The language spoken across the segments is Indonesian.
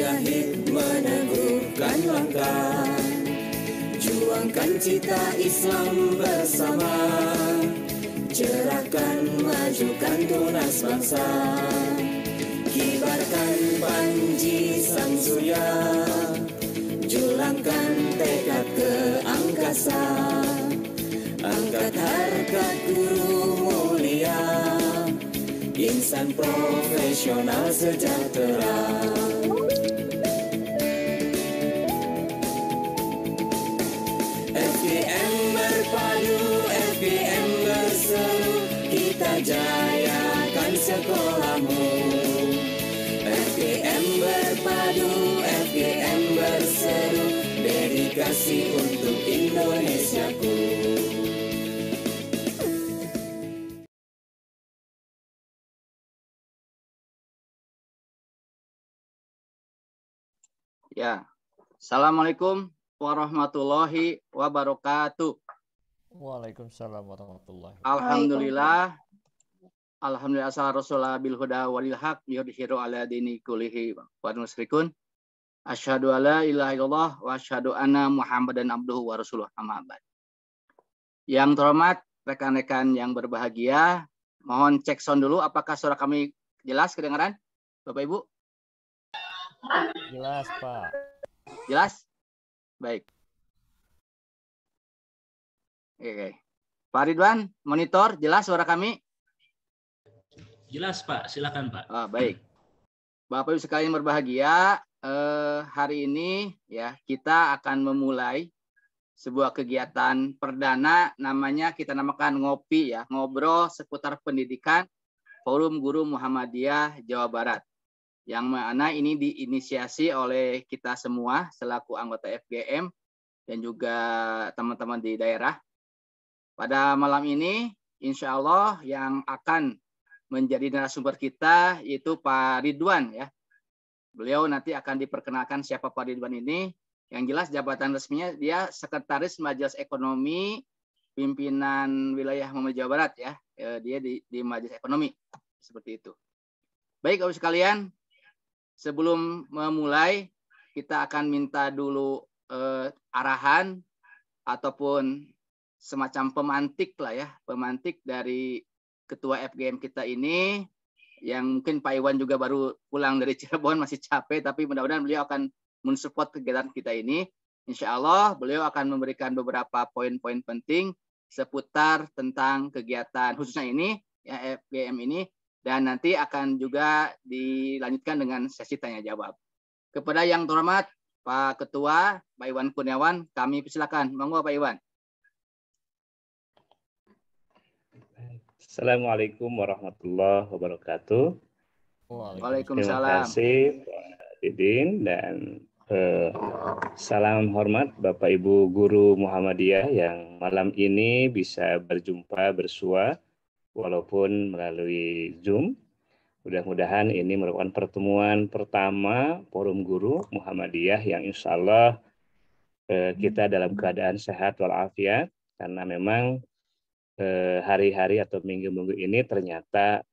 mujahid meneguhkan langkah, juangkan cita Islam bersama, cerahkan majukan tunas bangsa, kibarkan panji sang surya, julangkan tekad ke angkasa, angkat harkat guru mulia, insan profesional sejahtera. FGM berpadu, FGM berseru, kita jayakan sekolahmu. FGM berpadu, FGM berseru, dedikasi untuk Indonesiaku. Ya, Assalamualaikum warahmatullahi wabarakatuh. Waalaikumsalam warahmatullahi wabarakatuh. Alhamdulillah, alhamdulillah asal Rasulullah bil huda walil haq yudhiru ala dini kulihi wa musyrikun. Asyhadu alla ilaha illallah wa asyhadu anna Muhammadan abduhu wa rasuluh, amma ba'd. Yang terhormat rekan-rekan yang berbahagia, mohon cek sound dulu apakah suara kami jelas kedengaran? Bapak Ibu? Jelas, Pak. Jelas? Baik. Oke. Pak Ridwan, monitor jelas suara kami? Jelas, Pak. Silakan, Pak. Baik. Bapak Ibu sekalian berbahagia, hari ini ya kita akan memulai sebuah kegiatan perdana, namanya kita namakan ngopi ya, ngobrol seputar pendidikan Forum Guru Muhammadiyah Jawa Barat. Yang mana ini diinisiasi oleh kita semua selaku anggota FGM dan juga teman-teman di daerah. Pada malam ini, insya Allah yang akan menjadi narasumber kita yaitu Pak Ridwan ya. Beliau nanti akan diperkenalkan siapa Pak Ridwan ini. Yang jelas jabatan resminya dia Sekretaris Majelis Ekonomi Pimpinan Wilayah Muhammadiyah Jawa Barat ya. Dia di Majelis Ekonomi seperti itu. Baik, Bapak sekalian. Sebelum memulai, kita akan minta dulu arahan ataupun semacam pemantik lah ya, pemantik dari Ketua FGM kita ini, yang mungkin Pak Iwan juga baru pulang dari Cirebon, masih capek, tapi mudah-mudahan beliau akan mensupport kegiatan kita ini. Insya Allah beliau akan memberikan beberapa poin-poin penting seputar tentang kegiatan khususnya ini, ya, FGM ini, dan nanti akan juga dilanjutkan dengan sesi tanya jawab. Kepada yang terhormat Pak Ketua, Pak Iwan Kurniawan, kami persilakan. Monggo Pak Iwan. Assalamualaikum warahmatullahi wabarakatuh. Waalaikumsalam. Terima kasih Pak Didin dan salam hormat Bapak Ibu Guru Muhammadiyah yang malam ini bisa berjumpa bersua walaupun melalui Zoom. Mudah-mudahan ini merupakan pertemuan pertama Forum Guru Muhammadiyah yang insya Allah kita dalam keadaan sehat walafiat, karena memang hari-hari atau minggu-minggu ini ternyata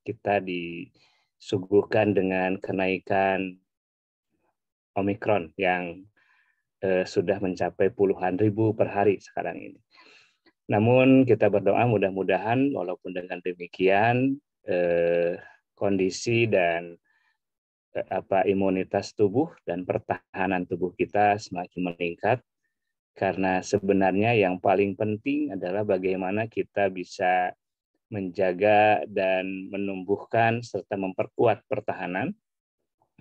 kita disuguhkan dengan kenaikan Omikron yang sudah mencapai puluhan ribu per hari sekarang ini. Namun kita berdoa mudah-mudahan walaupun dengan demikian kondisi dan imunitas tubuh dan pertahanan tubuh kita semakin meningkat, karena sebenarnya yang paling penting adalah bagaimana kita bisa menjaga dan menumbuhkan serta memperkuat pertahanan.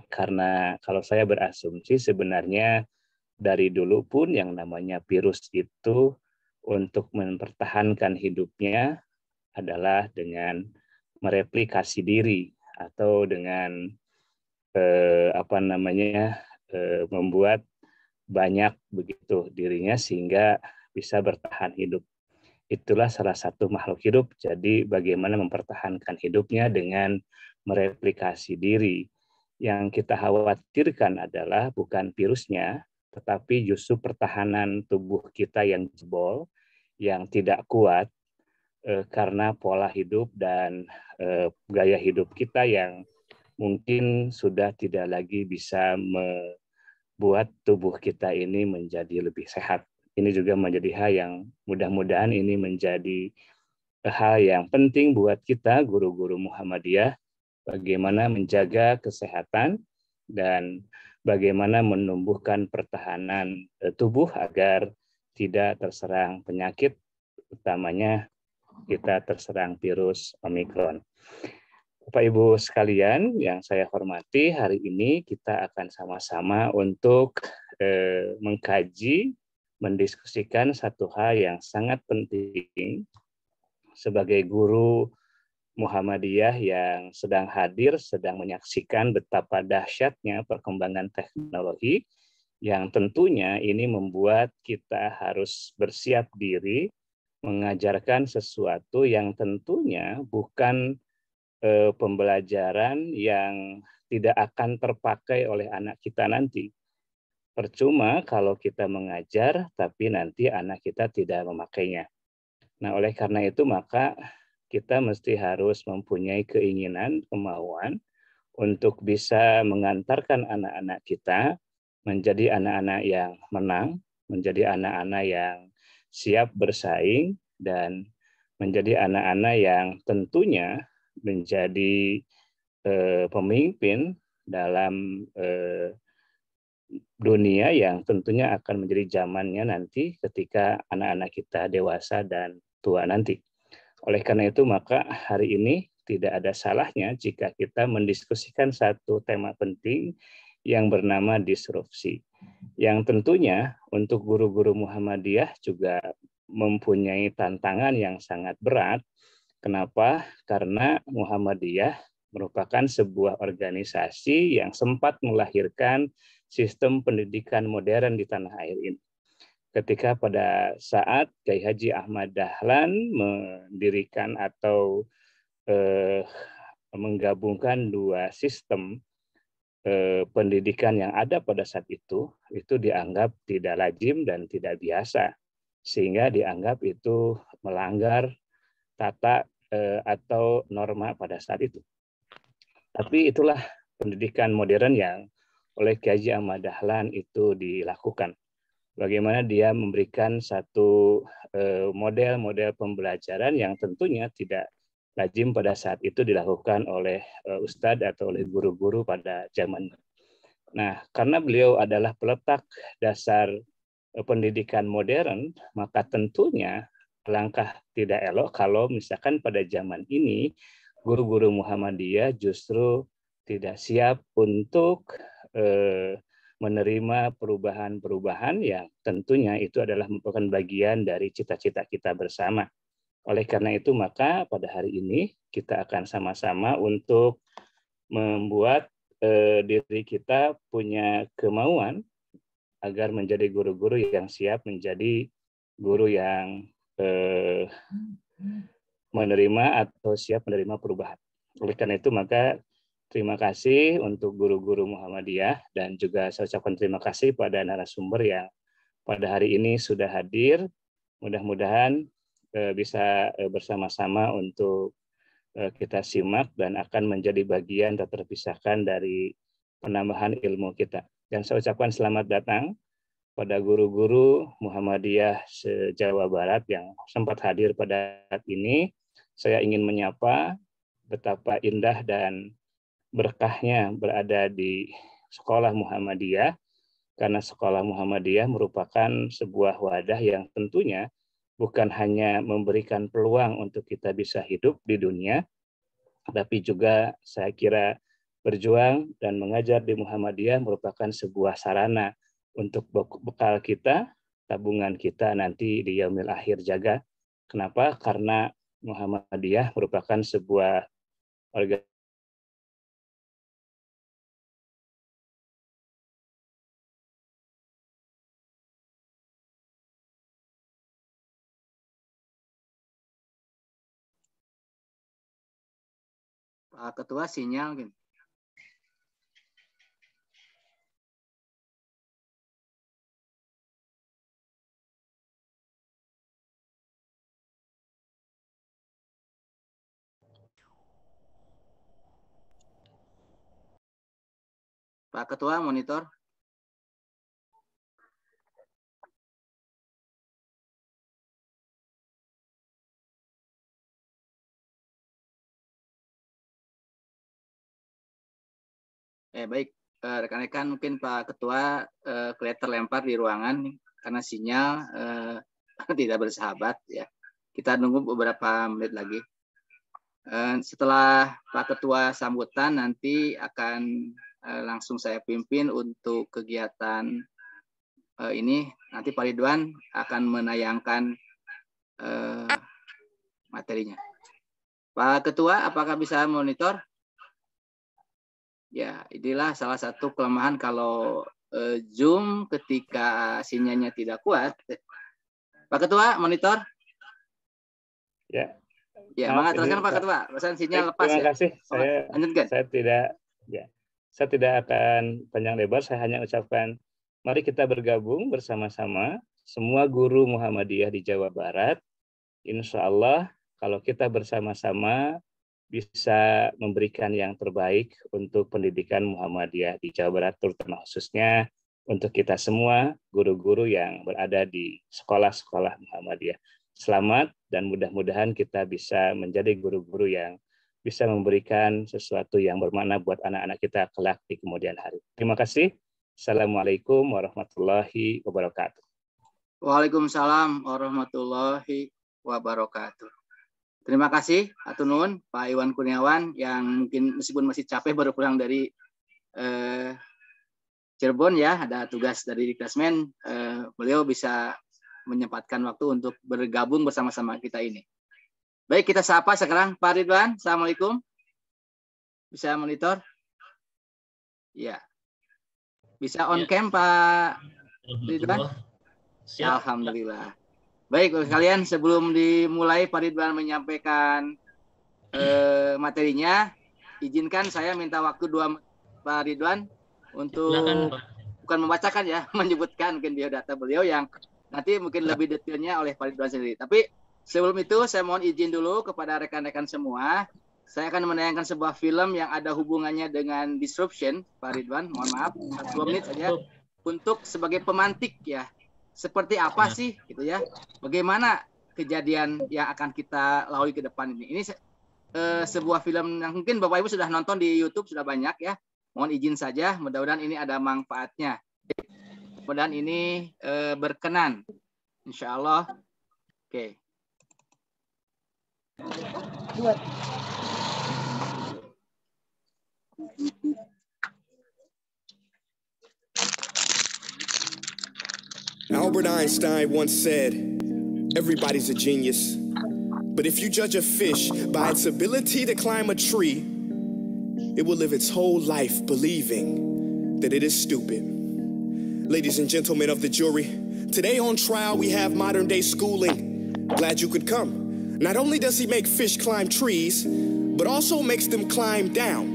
Karena kalau saya berasumsi sebenarnya dari dulu pun yang namanya virus itu untuk mempertahankan hidupnya adalah dengan mereplikasi diri atau dengan membuat banyak begitu dirinya sehingga bisa bertahan hidup. Itulah salah satu makhluk hidup. Jadi bagaimana mempertahankan hidupnya dengan mereplikasi diri. Yang kita khawatirkan adalah bukan virusnya, tetapi justru pertahanan tubuh kita yang jebol, yang tidak kuat karena pola hidup dan gaya hidup kita yang mungkin sudah tidak lagi bisa membuat tubuh kita ini menjadi lebih sehat. Ini juga menjadi hal yang mudah-mudahan ini menjadi hal yang penting buat kita guru-guru Muhammadiyah, bagaimana menjaga kesehatan dan bagaimana menumbuhkan pertahanan tubuh agar tidak terserang penyakit, utamanya kita terserang virus Omikron. Bapak Ibu sekalian yang saya hormati, hari ini kita akan sama-sama untuk mengkaji, mendiskusikan satu hal yang sangat penting sebagai guru Muhammadiyah yang sedang hadir, sedang menyaksikan betapa dahsyatnya perkembangan teknologi yang tentunya ini membuat kita harus bersiap diri mengajarkan sesuatu yang tentunya bukan pembelajaran yang tidak akan terpakai oleh anak kita nanti. Percuma kalau kita mengajar, tapi nanti anak kita tidak memakainya. Nah, oleh karena itu maka kita mesti harus mempunyai keinginan, kemauan untuk bisa mengantarkan anak-anak kita menjadi anak-anak yang menang, menjadi anak-anak yang siap bersaing, dan menjadi anak-anak yang tentunya menjadi pemimpin dalam dunia yang tentunya akan menjadi zamannya nanti ketika anak-anak kita dewasa dan tua nanti. Oleh karena itu maka hari ini tidak ada salahnya jika kita mendiskusikan satu tema penting yang bernama disrupsi. Yang tentunya untuk guru-guru Muhammadiyah juga mempunyai tantangan yang sangat berat. Kenapa? Karena Muhammadiyah merupakan sebuah organisasi yang sempat melahirkan sistem pendidikan modern di tanah air ini. Ketika pada saat Kiai Haji Ahmad Dahlan mendirikan atau menggabungkan dua sistem pendidikan yang ada pada saat itu dianggap tidak lazim dan tidak biasa, sehingga dianggap itu melanggar tata atau norma pada saat itu. Tapi itulah pendidikan modern yang oleh Kiai Haji Ahmad Dahlan itu dilakukan. Bagaimana dia memberikan satu model-model pembelajaran yang tentunya tidak lazim pada saat itu dilakukan oleh ustadz atau oleh guru-guru pada zaman. Nah, karena beliau adalah peletak dasar pendidikan modern, maka tentunya langkah tidak elok kalau misalkan pada zaman ini guru-guru Muhammadiyah justru tidak siap untuk menerima perubahan-perubahan yang tentunya itu adalah merupakan bagian dari cita-cita kita bersama. Oleh karena itu maka pada hari ini kita akan sama-sama untuk membuat diri kita punya kemauan agar menjadi guru-guru yang siap menjadi guru yang menerima atau siap menerima perubahan. Oleh karena itu maka terima kasih untuk guru-guru Muhammadiyah dan juga saya ucapkan terima kasih pada narasumber yang pada hari ini sudah hadir. Mudah-mudahan bisa bersama-sama untuk kita simak dan akan menjadi bagian tak terpisahkan dari penambahan ilmu kita. Dan saya ucapkan selamat datang pada guru-guru Muhammadiyah se-Jawa Barat yang sempat hadir pada saat ini. Saya ingin menyapa betapa indah dan berkahnya berada di sekolah Muhammadiyah, karena sekolah Muhammadiyah merupakan sebuah wadah yang tentunya bukan hanya memberikan peluang untuk kita bisa hidup di dunia, tapi juga saya kira berjuang dan mengajar di Muhammadiyah merupakan sebuah sarana untuk bekal kita, tabungan kita nanti di yaumil akhir jaga. Kenapa? Karena Muhammadiyah merupakan sebuah organisasi Pak Ketua sinyal gitu. Pak Ketua, monitor. Baik, rekan-rekan, mungkin Pak Ketua kelihatan terlempar di ruangan nih, karena sinyal tidak bersahabat ya. Kita nunggu beberapa menit lagi. Setelah Pak Ketua sambutan, nanti akan langsung saya pimpin untuk kegiatan ini. Nanti Pak Ridwan akan menayangkan materinya. Pak Ketua, apakah bisa monitor? Ya, inilah salah satu kelemahan kalau Zoom ketika sinyalnya tidak kuat. Pak Ketua, monitor? Ya. Ya, maka teruskan Pak Ketua. Pesan sinyal lepas. Terima kasih. Lanjutkan. Saya tidak akan panjang lebar. Saya hanya ucapkan, mari kita bergabung bersama-sama semua guru Muhammadiyah di Jawa Barat. Insya Allah, kalau kita bersama-sama bisa memberikan yang terbaik untuk pendidikan Muhammadiyah di Jawa Barat, terutama khususnya untuk kita semua guru-guru yang berada di sekolah-sekolah Muhammadiyah. Selamat dan mudah-mudahan kita bisa menjadi guru-guru yang bisa memberikan sesuatu yang bermakna buat anak-anak kita kelak di kemudian hari. Terima kasih. Assalamualaikum warahmatullahi wabarakatuh. Waalaikumsalam warahmatullahi wabarakatuh. Terima kasih, Atunun, Pak Iwan Kurniawan, yang mungkin meskipun masih capek baru pulang dari Cirebon ya, ada tugas dari Dikdasmen, beliau bisa menyempatkan waktu untuk bergabung bersama-sama kita ini. Baik, kita sapa sekarang Pak Ridwan. Assalamualaikum. Bisa monitor? Ya. Bisa on cam Pak Ridwan? Siap. Alhamdulillah. Baik, kalian sebelum dimulai Pak Ridwan menyampaikan materinya, izinkan saya minta waktu 2 Pak Ridwan untuk bukan membacakan ya, menyebutkan mungkin biodata beliau yang nanti mungkin lebih detailnya oleh Pak Ridwan sendiri. Tapi sebelum itu saya mohon izin dulu kepada rekan-rekan semua. Saya akan menayangkan sebuah film yang ada hubungannya dengan disruption, Pak Ridwan. Mohon maaf, 2 menit saja untuk sebagai pemantik ya. Seperti apa sih gitu ya? Bagaimana kejadian yang akan kita lalui ke depan ini? Ini sebuah film yang mungkin Bapak Ibu sudah nonton di YouTube sudah banyak ya. Mohon izin saja, mudah-mudahan ini ada manfaatnya. Mudah-mudahan ini berkenan. Insya Allah. Oke. Albert Einstein once said, everybody's a genius, but if you judge a fish by its ability to climb a tree, it will live its whole life believing that it is stupid. Ladies and gentlemen of the jury, today on trial we have modern day schooling. Glad you could come. Not only does he make fish climb trees, but also makes them climb down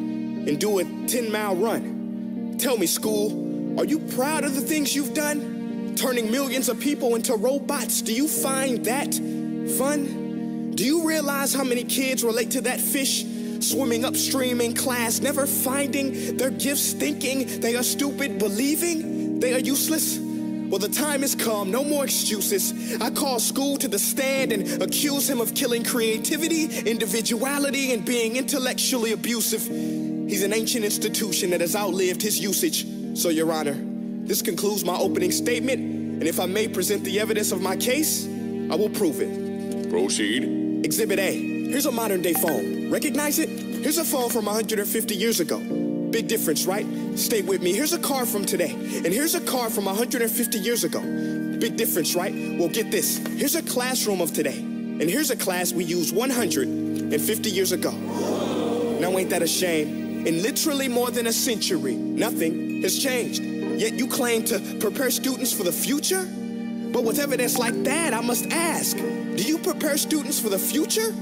and do a 10-mile run. Tell me, school, are you proud of the things you've done? Turning millions of people into robots, do you find that fun? Do you realize how many kids relate to that fish? Swimming upstream in class, never finding their gifts, thinking they are stupid, believing they are useless? Well, the time has come, no more excuses. I call school to the stand and accuse him of killing creativity, individuality, and being intellectually abusive. He's an ancient institution that has outlived his usage. So, Your Honor, this concludes my opening statement, and if I may present the evidence of my case, I will prove it. Proceed. Exhibit A. Here's a modern-day phone. Recognize it? Here's a phone from 150 years ago. Big difference, right? Stay with me. Here's a car from today, and here's a car from 150 years ago. Big difference, right? Well, get this. Here's a classroom of today, and here's a class we used 150 years ago. Now, ain't that a shame? In literally more than a century, nothing has changed. Yet you claim to prepare students for the future? But with evidence like that, I must ask, do you prepare students for the future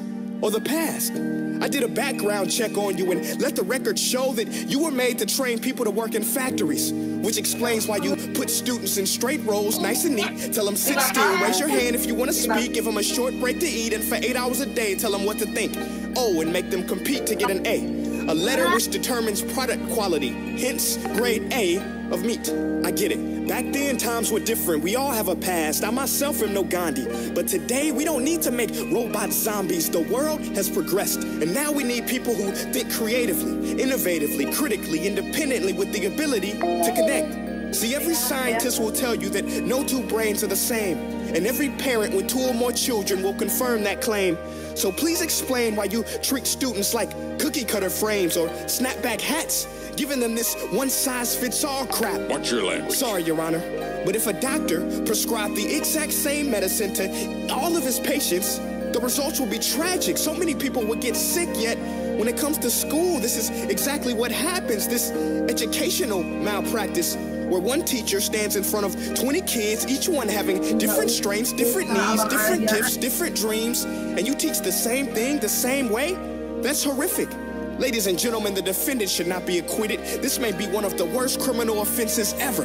or the past? I did a background check on you and let the record show that you were made to train people to work in factories, which explains why you put students in straight rows, nice and neat, tell them sit still, raise your hand if you want to speak, give them a short break to eat, and for 8 hours a day, tell them what to think. Oh, and make them compete to get an A. A letter which determines product quality, hence grade A of meat. I get it. Back then, times were different. We all have a past. I myself am no Gandhi. But today, we don't need to make robot zombies. The world has progressed. And now we need people who think creatively, innovatively, critically, independently, with the ability to connect. See, every scientist will tell you that no two brains are the same. And every parent with 2 or more children will confirm that claim. So please explain why you treat students like cookie cutter frames or snapback hats, giving them this one-size-fits-all crap. Watch your language. Sorry, Your Honor, but if a doctor prescribed the exact same medicine to all of his patients, the results will be tragic. So many people would get sick, yet when it comes to school, this is exactly what happens, this educational malpractice, where one teacher stands in front of 20 kids, each one having different strengths, different needs, different gifts, different dreams, and you teach the same thing the same way? That's horrific. Ladies and gentlemen, the defendant should not be acquitted. This may be one of the worst criminal offenses ever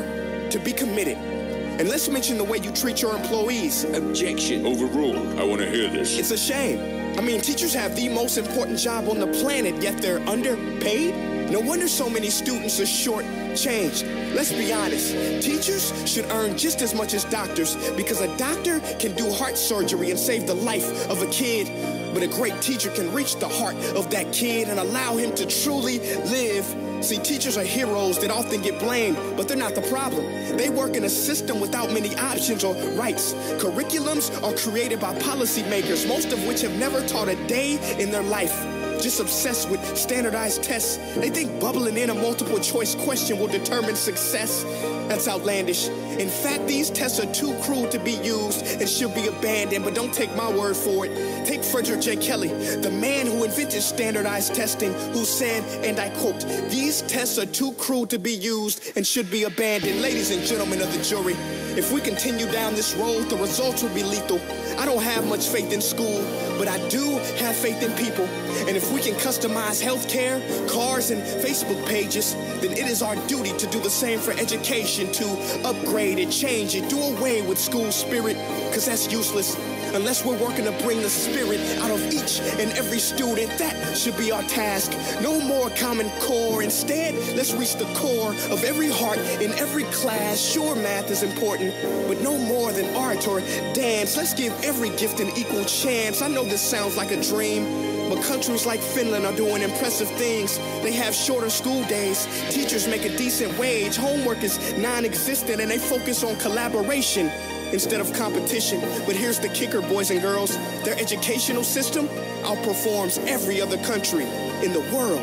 to be committed. And let's mention the way you treat your employees. Objection. Overruled. I want to hear this. It's a shame. I mean, teachers have the most important job on the planet, yet they're underpaid. No wonder so many students are short-changed. Let's be honest. Teachers should earn just as much as doctors, because a doctor can do heart surgery and save the life of a kid. But a great teacher can reach the heart of that kid and allow him to truly live. See, teachers are heroes that often get blamed, but they're not the problem. They work in a system without many options or rights. Curriculums are created by policymakers, most of which have never taught a day in their life. Just obsessed with standardized tests. They think bubbling in a multiple choice question will determine success. That's outlandish. In fact, these tests are too cruel to be used and should be abandoned, but don't take my word for it. Take Frederick J. Kelly, the man who invented standardized testing, who said, and I quote, "These tests are too cruel to be used and should be abandoned." Ladies and gentlemen of the jury, if we continue down this road, the results will be lethal. I don't have much faith in school, but I do have faith in people. And if we can customize healthcare, cars, and Facebook pages, then it is our duty to do the same for education, to upgrade it, change it, do away with school spirit, because that's useless. Unless we're working to bring the spirit out of each and every student, that should be our task. No more Common Core. Instead, let's reach the core of every heart in every class. Sure, math is important, but no more than art or dance. Let's give every gift an equal chance. I know this sounds like a dream, but countries like Finland are doing impressive things. They have shorter school days. Teachers make a decent wage. Homework is non-existent, and they focus on collaboration instead of competition. But here's the kicker, boys and girls. Their educational system outperforms every other country in the world.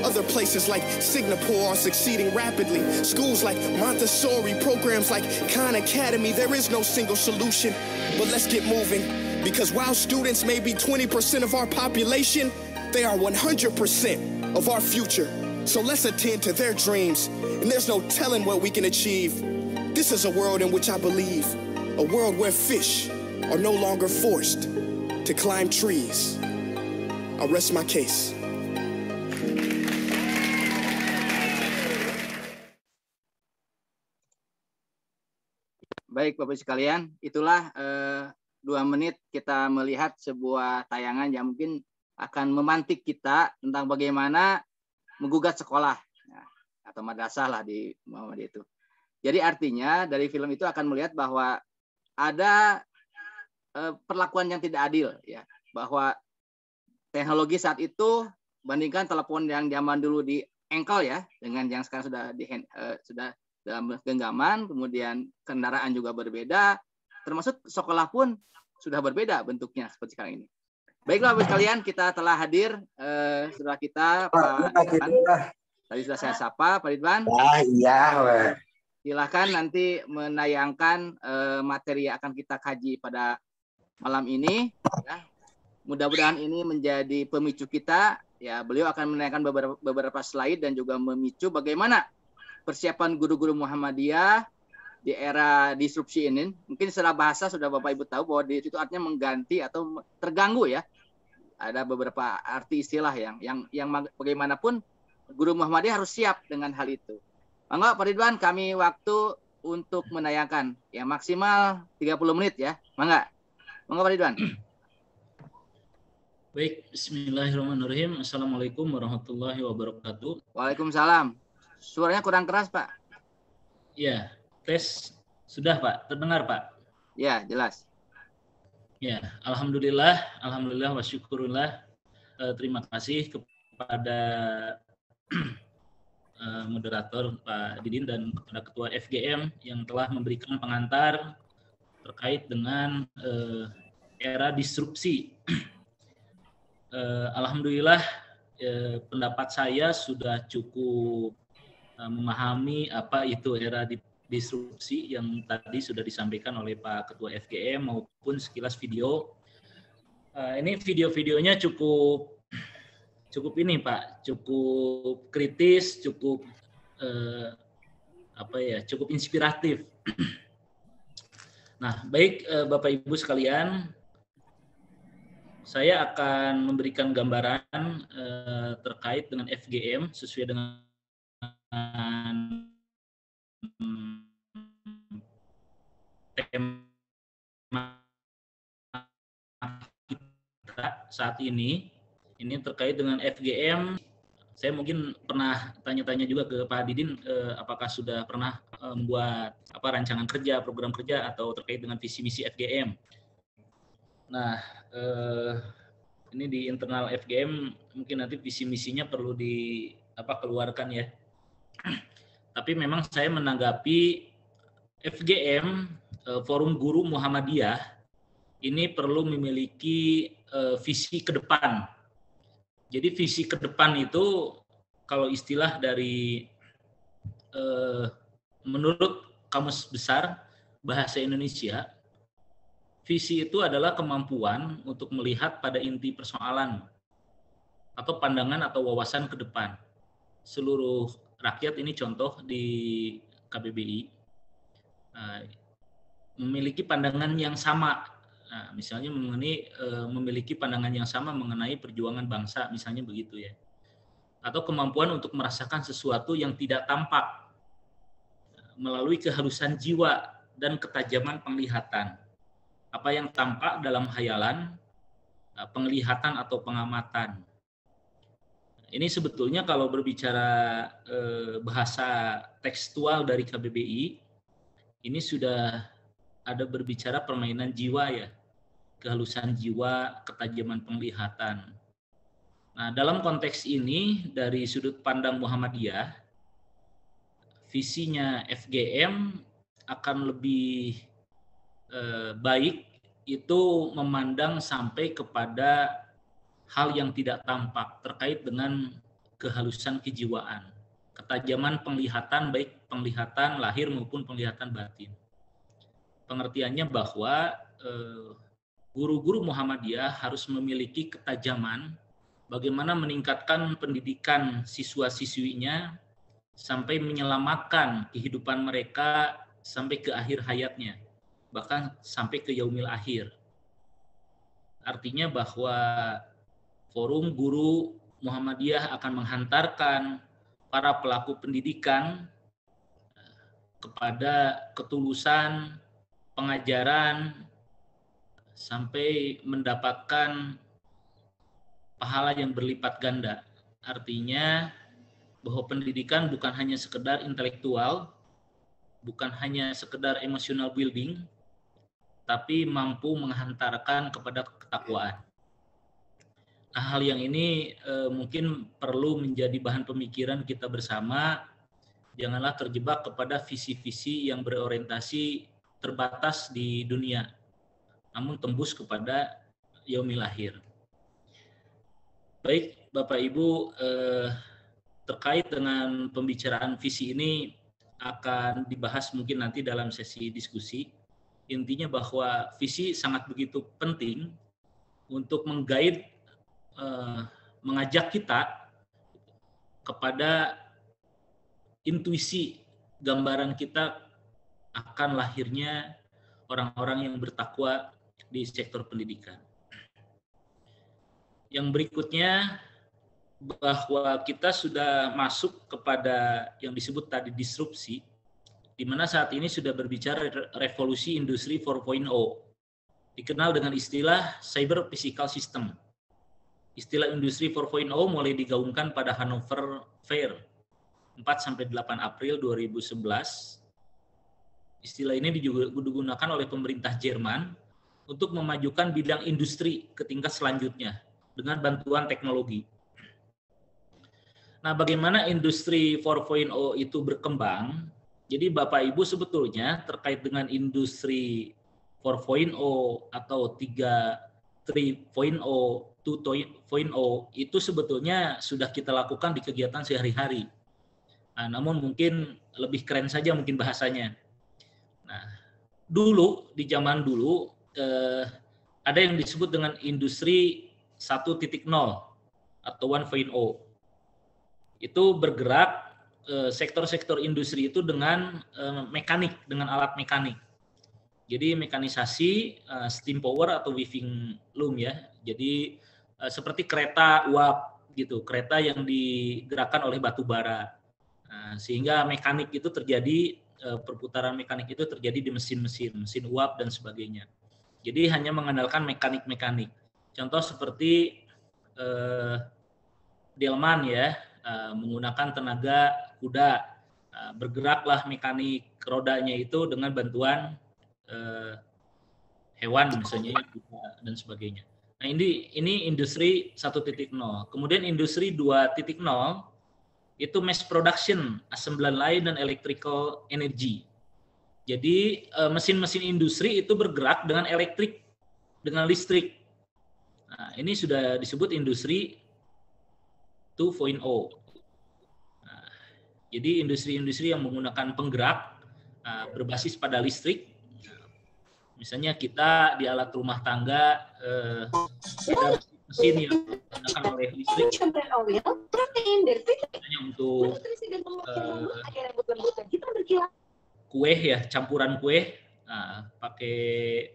Other places like Singapore are succeeding rapidly. Schools like Montessori, programs like Khan Academy, there is no single solution. But let's get moving, because while students may be 20% of our population, they are 100% of our future. So let's attend to their dreams, and there's no telling what we can achieve. This is a world in which I believe. A world where fish are no longer forced to climb trees. I'll rest my case. Baik, Bapak sekalian, itulah 2 menit kita melihat sebuah tayangan yang mungkin akan memantik kita tentang bagaimana menggugat sekolah atau madrasah lah di Muhammadiyah itu. Jadi artinya dari film itu akan melihat bahwa ada perlakuan yang tidak adil, ya, bahwa teknologi saat itu bandingkan telepon yang zaman dulu di engkel, ya, dengan yang sekarang sudah dalam genggaman, kemudian kendaraan juga berbeda, termasuk sekolah pun sudah berbeda bentuknya seperti sekarang ini. Baiklah, Bapak sekalian, kita telah hadir setelah kita Pak Ridwan. Tadi sudah saya sapa Pak Ridwan. Iya. Silakan nanti menayangkan materi yang akan kita kaji pada malam ini. Ya. Mudah-mudahan ini menjadi pemicu kita. Ya, beliau akan menayangkan beberapa slide dan juga memicu bagaimana persiapan guru-guru Muhammadiyah di era disrupsi ini. Mungkin secara bahasa sudah Bapak Ibu tahu bahwa di situ artinya mengganti atau terganggu, ya. Ada beberapa arti istilah yang bagaimanapun guru Muhammadiyah harus siap dengan hal itu. Mangga Pak Ridwan, kami waktu untuk menayangkan ya maksimal 30 menit, ya. Mangga Pak Ridwan. Baik, bismillahirrahmanirrahim. Assalamualaikum warahmatullahi wabarakatuh. Waalaikumsalam. Suaranya kurang keras, Pak. Ya, tes sudah, Pak. Terdengar, Pak? Ya, jelas. Ya, alhamdulillah wa syukurillah. Terima kasih kepada moderator Pak Didin dan kepada Ketua FGM yang telah memberikan pengantar terkait dengan era disrupsi. Alhamdulillah pendapat saya sudah cukup memahami apa itu era disrupsi yang tadi sudah disampaikan oleh Pak Ketua FGM maupun sekilas video. Ini video-videonya cukup ini Pak, cukup kritis, cukup cukup inspiratif. Nah, baik Bapak Ibu sekalian, saya akan memberikan gambaran terkait dengan FGM sesuai dengan tema kita saat ini terkait dengan FGM. Saya mungkin pernah tanya-tanya juga ke Pak Didin, apakah sudah pernah membuat rancangan kerja, program kerja atau terkait dengan visi misi FGM. Nah, ini di internal FGM mungkin nanti visi misinya perlu keluarkan ya. Tapi memang saya menanggapi FGM, Forum Guru Muhammadiyah, ini perlu memiliki visi ke depan. Jadi visi ke depan itu kalau istilah dari menurut Kamus Besar Bahasa Indonesia, visi itu adalah kemampuan untuk melihat pada inti persoalan atau pandangan atau wawasan ke depan. Seluruh rakyat, ini contoh di KBBI, memiliki pandangan yang sama. Nah, misalnya memiliki pandangan yang sama mengenai perjuangan bangsa, misalnya begitu ya. Atau kemampuan untuk merasakan sesuatu yang tidak tampak melalui kehalusan jiwa dan ketajaman penglihatan. Apa yang tampak dalam khayalan, penglihatan atau pengamatan. Ini sebetulnya kalau berbicara bahasa tekstual dari KBBI, ini sudah ada berbicara permainan jiwa ya, kehalusan jiwa, ketajaman penglihatan. Nah, dalam konteks ini dari sudut pandang Muhammadiyah, visinya FGM akan lebih baik itu memandang sampai kepada hal yang tidak tampak terkait dengan kehalusan kejiwaan, ketajaman penglihatan, baik penglihatan lahir maupun penglihatan batin. Pengertiannya bahwa guru-guru Muhammadiyah harus memiliki ketajaman bagaimana meningkatkan pendidikan siswa-siswinya sampai menyelamatkan kehidupan mereka sampai ke akhir hayatnya, bahkan sampai ke yaumil akhir. Artinya bahwa Forum Guru Muhammadiyah akan menghantarkan para pelaku pendidikan kepada ketulusan pengajaran sampai mendapatkan pahala yang berlipat ganda. Artinya bahwa pendidikan bukan hanya sekedar intelektual, bukan hanya sekedar emotional building, tapi mampu menghantarkan kepada ketakwaan. Nah, hal yang ini mungkin perlu menjadi bahan pemikiran kita bersama. Janganlah terjebak kepada visi-visi yang berorientasi terbatas di dunia, namun tembus kepada yaumil akhir. Baik, Bapak Ibu, terkait dengan pembicaraan visi ini akan dibahas mungkin nanti dalam sesi diskusi. Intinya bahwa visi sangat begitu penting untuk mengguide, mengajak kita kepada intuisi gambaran kita akan lahirnya orang-orang yang bertakwa di sektor pendidikan. Yang berikutnya, bahwa kita sudah masuk kepada yang disebut tadi disrupsi, di mana saat ini sudah berbicara revolusi industri 4.0, dikenal dengan istilah cyber physical system. Istilah Industri 4.0 mulai digaungkan pada Hannover Fair 4-8 April 2011. Istilah ini digunakan oleh pemerintah Jerman untuk memajukan bidang industri ke tingkat selanjutnya dengan bantuan teknologi. Nah, bagaimana Industri 4.0 itu berkembang? Jadi Bapak Ibu sebetulnya terkait dengan Industri 4.0 atau 3.0, 2.0 itu sebetulnya sudah kita lakukan di kegiatan sehari-hari. Nah, namun mungkin lebih keren saja mungkin bahasanya. Nah, dulu di zaman dulu ada yang disebut dengan Industri 1.0 atau 1.0. Itu bergerak sektor-sektor industri itu dengan mekanik, dengan alat mekanik. Jadi mekanisasi, steam power atau weaving loom ya. Jadi seperti kereta uap gitu, kereta yang digerakkan oleh batu bara. Sehingga mekanik itu terjadi, perputaran mekanik itu terjadi di mesin uap dan sebagainya. Jadi hanya mengandalkan mekanik-mekanik. Contoh seperti delman ya, menggunakan tenaga kuda, bergeraklah mekanik rodanya itu dengan bantuan hewan misalnya dan sebagainya. Nah, ini Industri 1.0. Kemudian Industri 2.0 itu mass production, assembly line dan electrical energy. Jadi mesin-mesin industri itu bergerak dengan listrik. Nah, ini sudah disebut Industri 2.0. Nah, jadi industri-industri yang menggunakan penggerak berbasis pada listrik. Misalnya kita di alat rumah tangga ada mesin yang digunakan oleh listrik misalnya untuk kue ya, campuran kue, pakai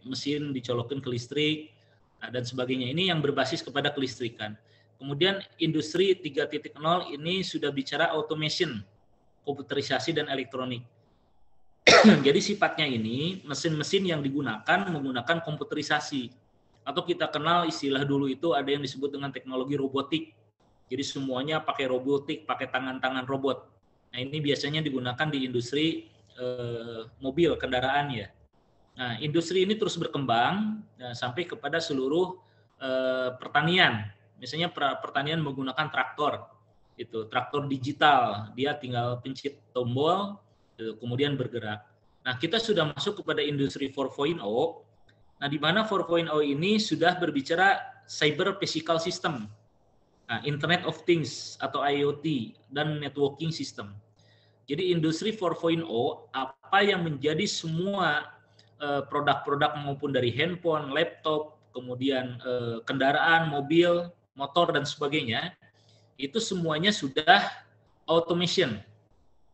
mesin dicolokin ke listrik dan sebagainya. Ini yang berbasis kepada kelistrikan. Kemudian Industri 3.0 ini sudah bicara automation, komputerisasi dan elektronik. Jadi sifatnya ini mesin-mesin yang digunakan menggunakan komputerisasi, atau kita kenal istilah dulu itu ada yang disebut dengan teknologi robotik. Jadi semuanya pakai robotik, pakai tangan-tangan robot. Nah, ini biasanya digunakan di industri mobil, kendaraan ya. Nah, industri ini terus berkembang sampai kepada seluruh pertanian. Misalnya pertanian menggunakan traktor, itu traktor digital, dia tinggal pencet tombol kemudian bergerak. Nah, kita sudah masuk kepada Industri 4.0. Nah, di mana 4.0 ini sudah berbicara cyber physical system, Internet of Things atau IoT dan networking system. Jadi Industri 4.0 apa yang menjadi semua produk-produk maupun dari handphone, laptop, kemudian kendaraan, mobil, motor dan sebagainya, itu semuanya sudah automation.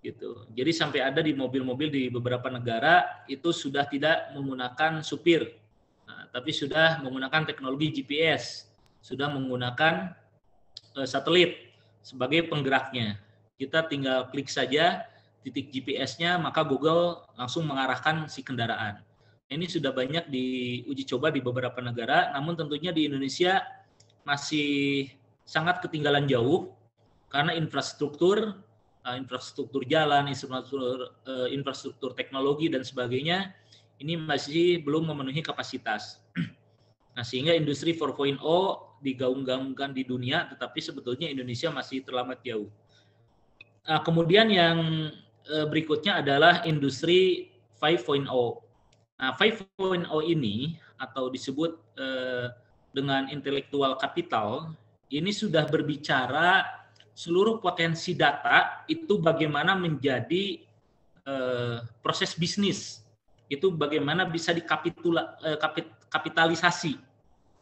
Gitu. Jadi sampai ada di mobil-mobil di beberapa negara itu sudah tidak menggunakan supir, tapi sudah menggunakan teknologi GPS, sudah menggunakan satelit sebagai penggeraknya. Kita tinggal klik saja titik GPS-nya, maka Google langsung mengarahkan si kendaraan. Ini sudah banyak diuji coba di beberapa negara, namun tentunya di Indonesia masih sangat ketinggalan jauh karena infrastruktur jalan, infrastruktur teknologi dan sebagainya ini masih belum memenuhi kapasitas. Nah, sehingga Industri 4.0 digaung-gaungkan di dunia, tetapi sebetulnya Indonesia masih terlambat jauh. Nah, kemudian yang berikutnya adalah Industri 5.0. Nah, 5.0 ini atau disebut dengan intellectual capital ini sudah berbicara seluruh potensi data itu bagaimana menjadi proses bisnis, itu bagaimana bisa dikapitalisasi,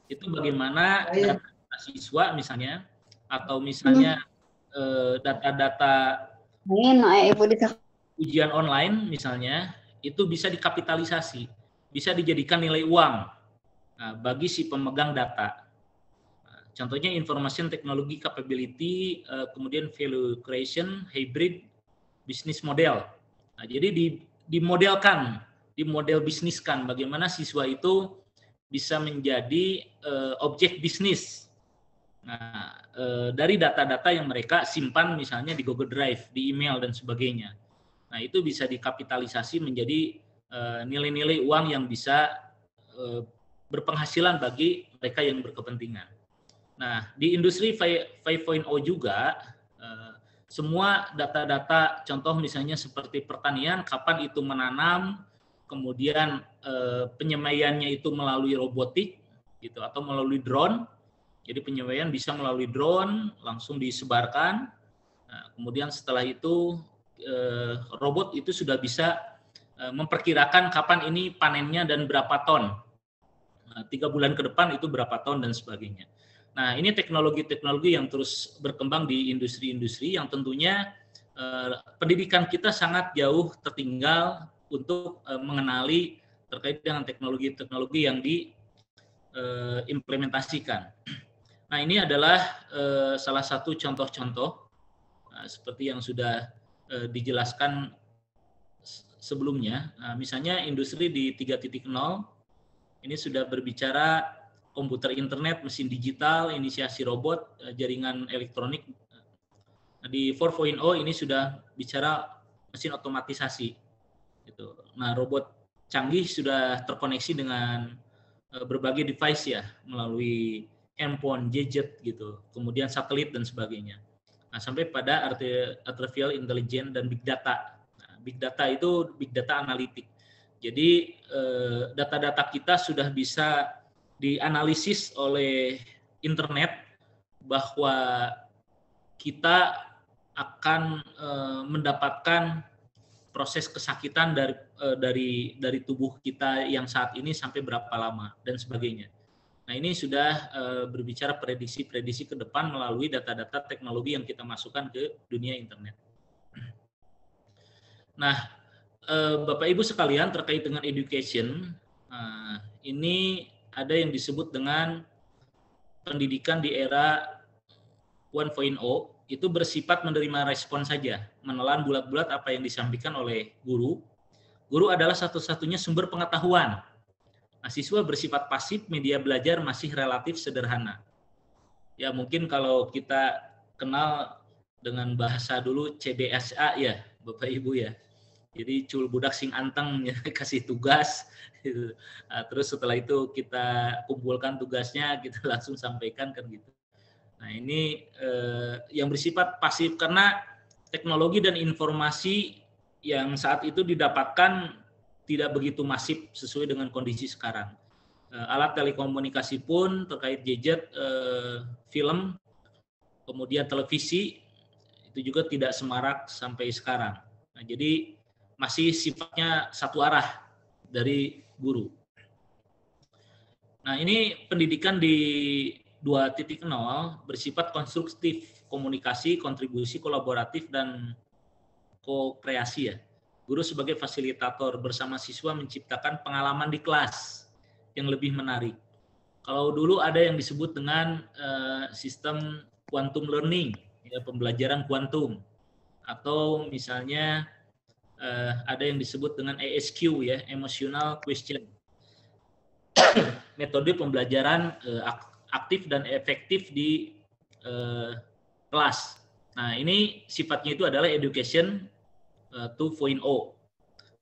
itu bagaimana data siswa misalnya, atau misalnya data-data ujian online misalnya, itu bisa dikapitalisasi, bisa dijadikan nilai uang bagi si pemegang data. Contohnya information technology capability, kemudian value creation, hybrid business model. Nah, jadi dimodel bisniskan bagaimana siswa itu bisa menjadi objek bisnis Nah, dari data-data yang mereka simpan misalnya di Google Drive, di email dan sebagainya. Nah, itu bisa dikapitalisasi menjadi nilai-nilai uang yang bisa berpenghasilan bagi mereka yang berkepentingan. Nah, di industri 5.0 juga semua data-data, contoh misalnya seperti pertanian, kapan itu menanam, kemudian penyemaiannya itu melalui robotik, gitu, atau melalui drone. Jadi penyemaian bisa melalui drone, langsung disebarkan. Nah, kemudian setelah itu robot itu sudah bisa memperkirakan kapan ini panennya dan berapa ton. 3 bulan ke depan itu berapa ton dan sebagainya. Nah, ini teknologi-teknologi yang terus berkembang di industri-industri yang tentunya pendidikan kita sangat jauh tertinggal untuk mengenali terkait dengan teknologi-teknologi yang diimplementasikan. Nah, ini adalah salah satu contoh-contoh seperti yang sudah dijelaskan sebelumnya. Nah, misalnya industri di 3.0 ini sudah berbicara komputer internet, mesin digital, inisiasi robot, jaringan elektronik. Di 4.0 ini sudah bicara mesin otomatisasi. Gitu. Nah, robot canggih sudah terkoneksi dengan berbagai device ya, melalui handphone, gadget gitu, kemudian satelit dan sebagainya. Nah, sampai pada artificial intelligence dan big data. Nah, big data itu big data analitik. Jadi data-data kita sudah bisa dianalisis oleh internet bahwa kita akan mendapatkan proses kesakitan dari tubuh kita yang saat ini sampai berapa lama dan sebagainya. Nah, ini sudah berbicara prediksi-prediksi ke depan melalui data-data teknologi yang kita masukkan ke dunia internet. Nah, Bapak Ibu sekalian, terkait dengan education, ini ada yang disebut dengan pendidikan di era 1.0, itu bersifat menerima respon saja, menelan bulat-bulat apa yang disampaikan oleh guru. Guru adalah satu-satunya sumber pengetahuan. Nah, siswa bersifat pasif, media belajar masih relatif sederhana. Ya, mungkin kalau kita kenal dengan bahasa dulu CBSA ya, Bapak Ibu ya. Jadi cul budak sing anteng ya, kasih tugas gitu. Nah, terus setelah itu kita kumpulkan tugasnya, kita langsung sampaikan kan gitu. Nah, ini yang bersifat pasif karena teknologi dan informasi yang saat itu didapatkan tidak begitu masif sesuai dengan kondisi sekarang. Alat telekomunikasi pun terkait gadget, film, kemudian televisi itu juga tidak semarak sampai sekarang. Nah, jadi masih sifatnya satu arah dari guru. Nah, ini pendidikan di 2.0 bersifat konstruktif, komunikasi, kontribusi, kolaboratif, dan ko-kreasi ya. Guru sebagai fasilitator bersama siswa menciptakan pengalaman di kelas yang lebih menarik. Kalau dulu ada yang disebut dengan sistem quantum learning, ya, pembelajaran kuantum, atau misalnya ada yang disebut dengan ESQ ya, emotional question. Metode pembelajaran aktif dan efektif di kelas. Nah, ini sifatnya itu adalah education 2.0.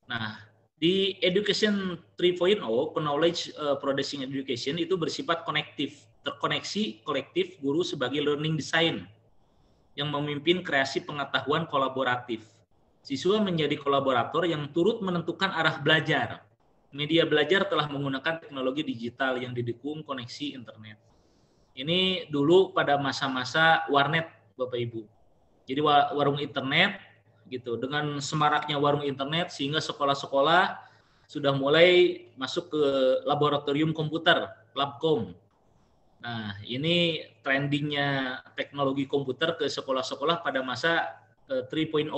Nah, di education 3.0, knowledge producing education itu bersifat konektif, terkoneksi kolektif guru sebagai learning design yang memimpin kreasi pengetahuan kolaboratif. Siswa menjadi kolaborator yang turut menentukan arah belajar. Media belajar telah menggunakan teknologi digital yang didukung koneksi internet. Ini dulu pada masa-masa warnet, Bapak Ibu. Jadi warung internet gitu. Dengan semaraknya warung internet sehingga sekolah-sekolah sudah mulai masuk ke laboratorium komputer, labcom. Nah, ini trendingnya teknologi komputer ke sekolah-sekolah pada masa 3.0.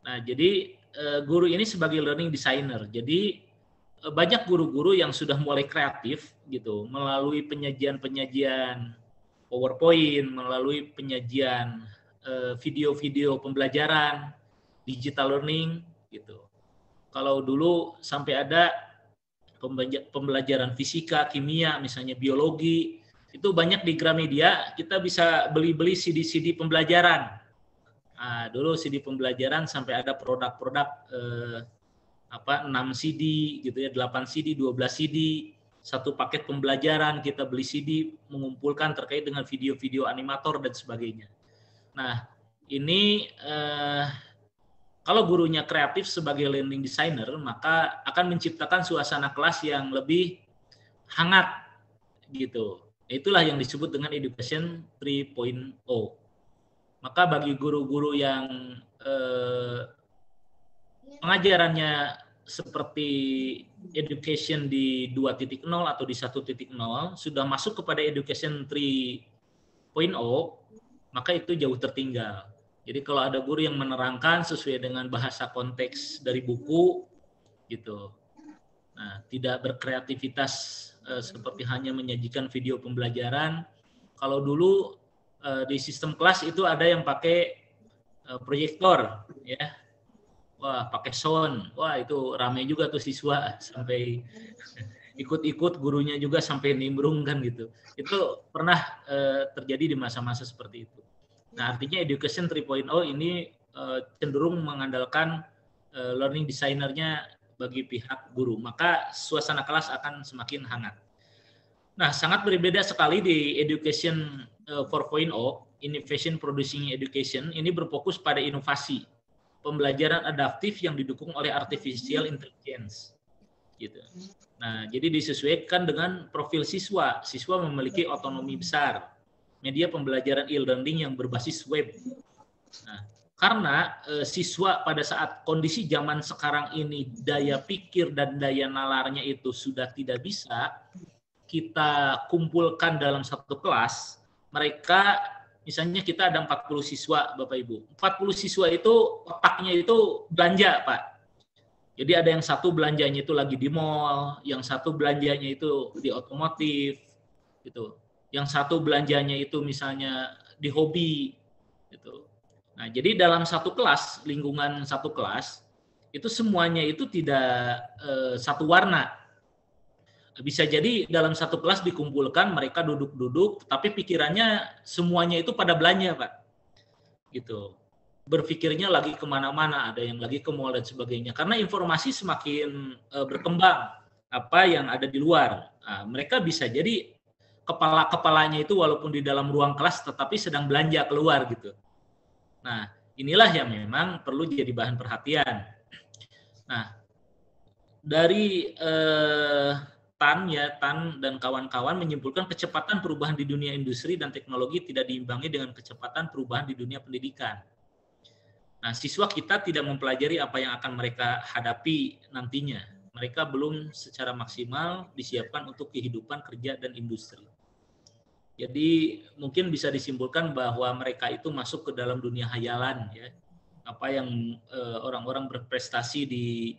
Nah, jadi guru ini sebagai learning designer. Jadi banyak guru-guru yang sudah mulai kreatif gitu, melalui penyajian-penyajian PowerPoint, melalui penyajian video-video pembelajaran, digital learning gitu. Kalau dulu sampai ada pembelajaran fisika, kimia, misalnya biologi, itu banyak di Gramedia, kita bisa beli-beli CD-CD pembelajaran. Nah, dulu CD pembelajaran sampai ada produk-produk 6 CD gitu ya, 8 CD, 12 CD, satu paket pembelajaran, kita beli CD, mengumpulkan terkait dengan video-video animator dan sebagainya. Nah, ini kalau gurunya kreatif sebagai learning designer, maka akan menciptakan suasana kelas yang lebih hangat gitu. Itulah yang disebut dengan Education 3.0. Maka bagi guru-guru yang pengajarannya seperti education di 2.0 atau di 1.0 sudah masuk kepada Education 3.0, maka itu jauh tertinggal. Jadi kalau ada guru yang menerangkan sesuai dengan bahasa konteks dari buku gitu. Nah, tidak berkreativitas seperti hanya menyajikan video pembelajaran. Kalau dulu di sistem kelas itu ada yang pakai proyektor ya. Wah, pakai sound. Wah, itu ramai juga tuh siswa sampai ikut-ikut, gurunya juga sampai nimbrung kan gitu. Itu pernah terjadi di masa-masa seperti itu. Nah, artinya Education 3.0 ini cenderung mengandalkan learning designer-nya bagi pihak guru. Maka suasana kelas akan semakin hangat. Nah, sangat berbeda sekali di Education 4.0, Innovation Producing Education, ini berfokus pada inovasi, pembelajaran adaptif yang didukung oleh artificial intelligence. Gitu. Nah, jadi disesuaikan dengan profil siswa. Siswa memiliki otonomi besar. Media pembelajaran e-learning yang berbasis web. Nah, karena siswa pada saat kondisi zaman sekarang ini daya pikir dan daya nalarnya itu sudah tidak bisa kita kumpulkan dalam satu kelas, mereka misalnya kita ada 40 siswa Bapak Ibu. 40 siswa itu otaknya itu belanja, Pak. Jadi ada yang satu belanjanya itu lagi di mall, yang satu belanjanya itu di otomotif gitu. Yang satu belanjanya itu misalnya di hobi gitu. Nah, jadi dalam satu kelas, lingkungan satu kelas, itu semuanya itu tidak satu warna. Bisa jadi dalam satu kelas dikumpulkan, mereka duduk-duduk, tapi pikirannya semuanya itu pada belanja, Pak. Gitu. Berpikirnya lagi kemana-mana, ada yang lagi ke mall dan sebagainya. Karena informasi semakin berkembang, apa yang ada di luar. Nah, mereka bisa jadi kepala-kepalanya itu walaupun di dalam ruang kelas, tetapi sedang belanja keluar gitu. Nah, inilah yang memang perlu jadi bahan perhatian. Nah, dari Tan dan kawan-kawan menyimpulkan kecepatan perubahan di dunia industri dan teknologi tidak diimbangi dengan kecepatan perubahan di dunia pendidikan. Nah, siswa kita tidak mempelajari apa yang akan mereka hadapi nantinya. Mereka belum secara maksimal disiapkan untuk kehidupan kerja dan industri. Jadi mungkin bisa disimpulkan bahwa mereka itu masuk ke dalam dunia hayalan ya. Apa yang orang-orang berprestasi di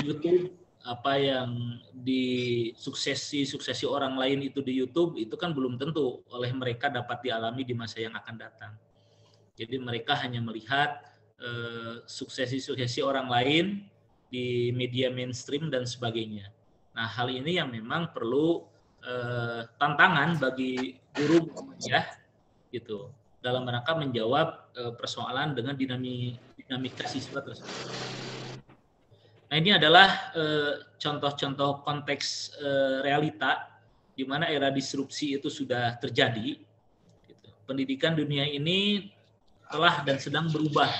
YouTube, apa yang di suksesi orang lain itu di YouTube, itu kan belum tentu oleh mereka dapat dialami di masa yang akan datang. Jadi mereka hanya melihat suksesi orang lain di media mainstream dan sebagainya. Nah, hal ini yang memang perlu tantangan bagi guru ya, gitu, dalam rangka menjawab persoalan dengan dinamika siswa tersebut. Nah, ini adalah contoh-contoh konteks realita di mana era disrupsi itu sudah terjadi. Pendidikan dunia ini telah dan sedang berubah,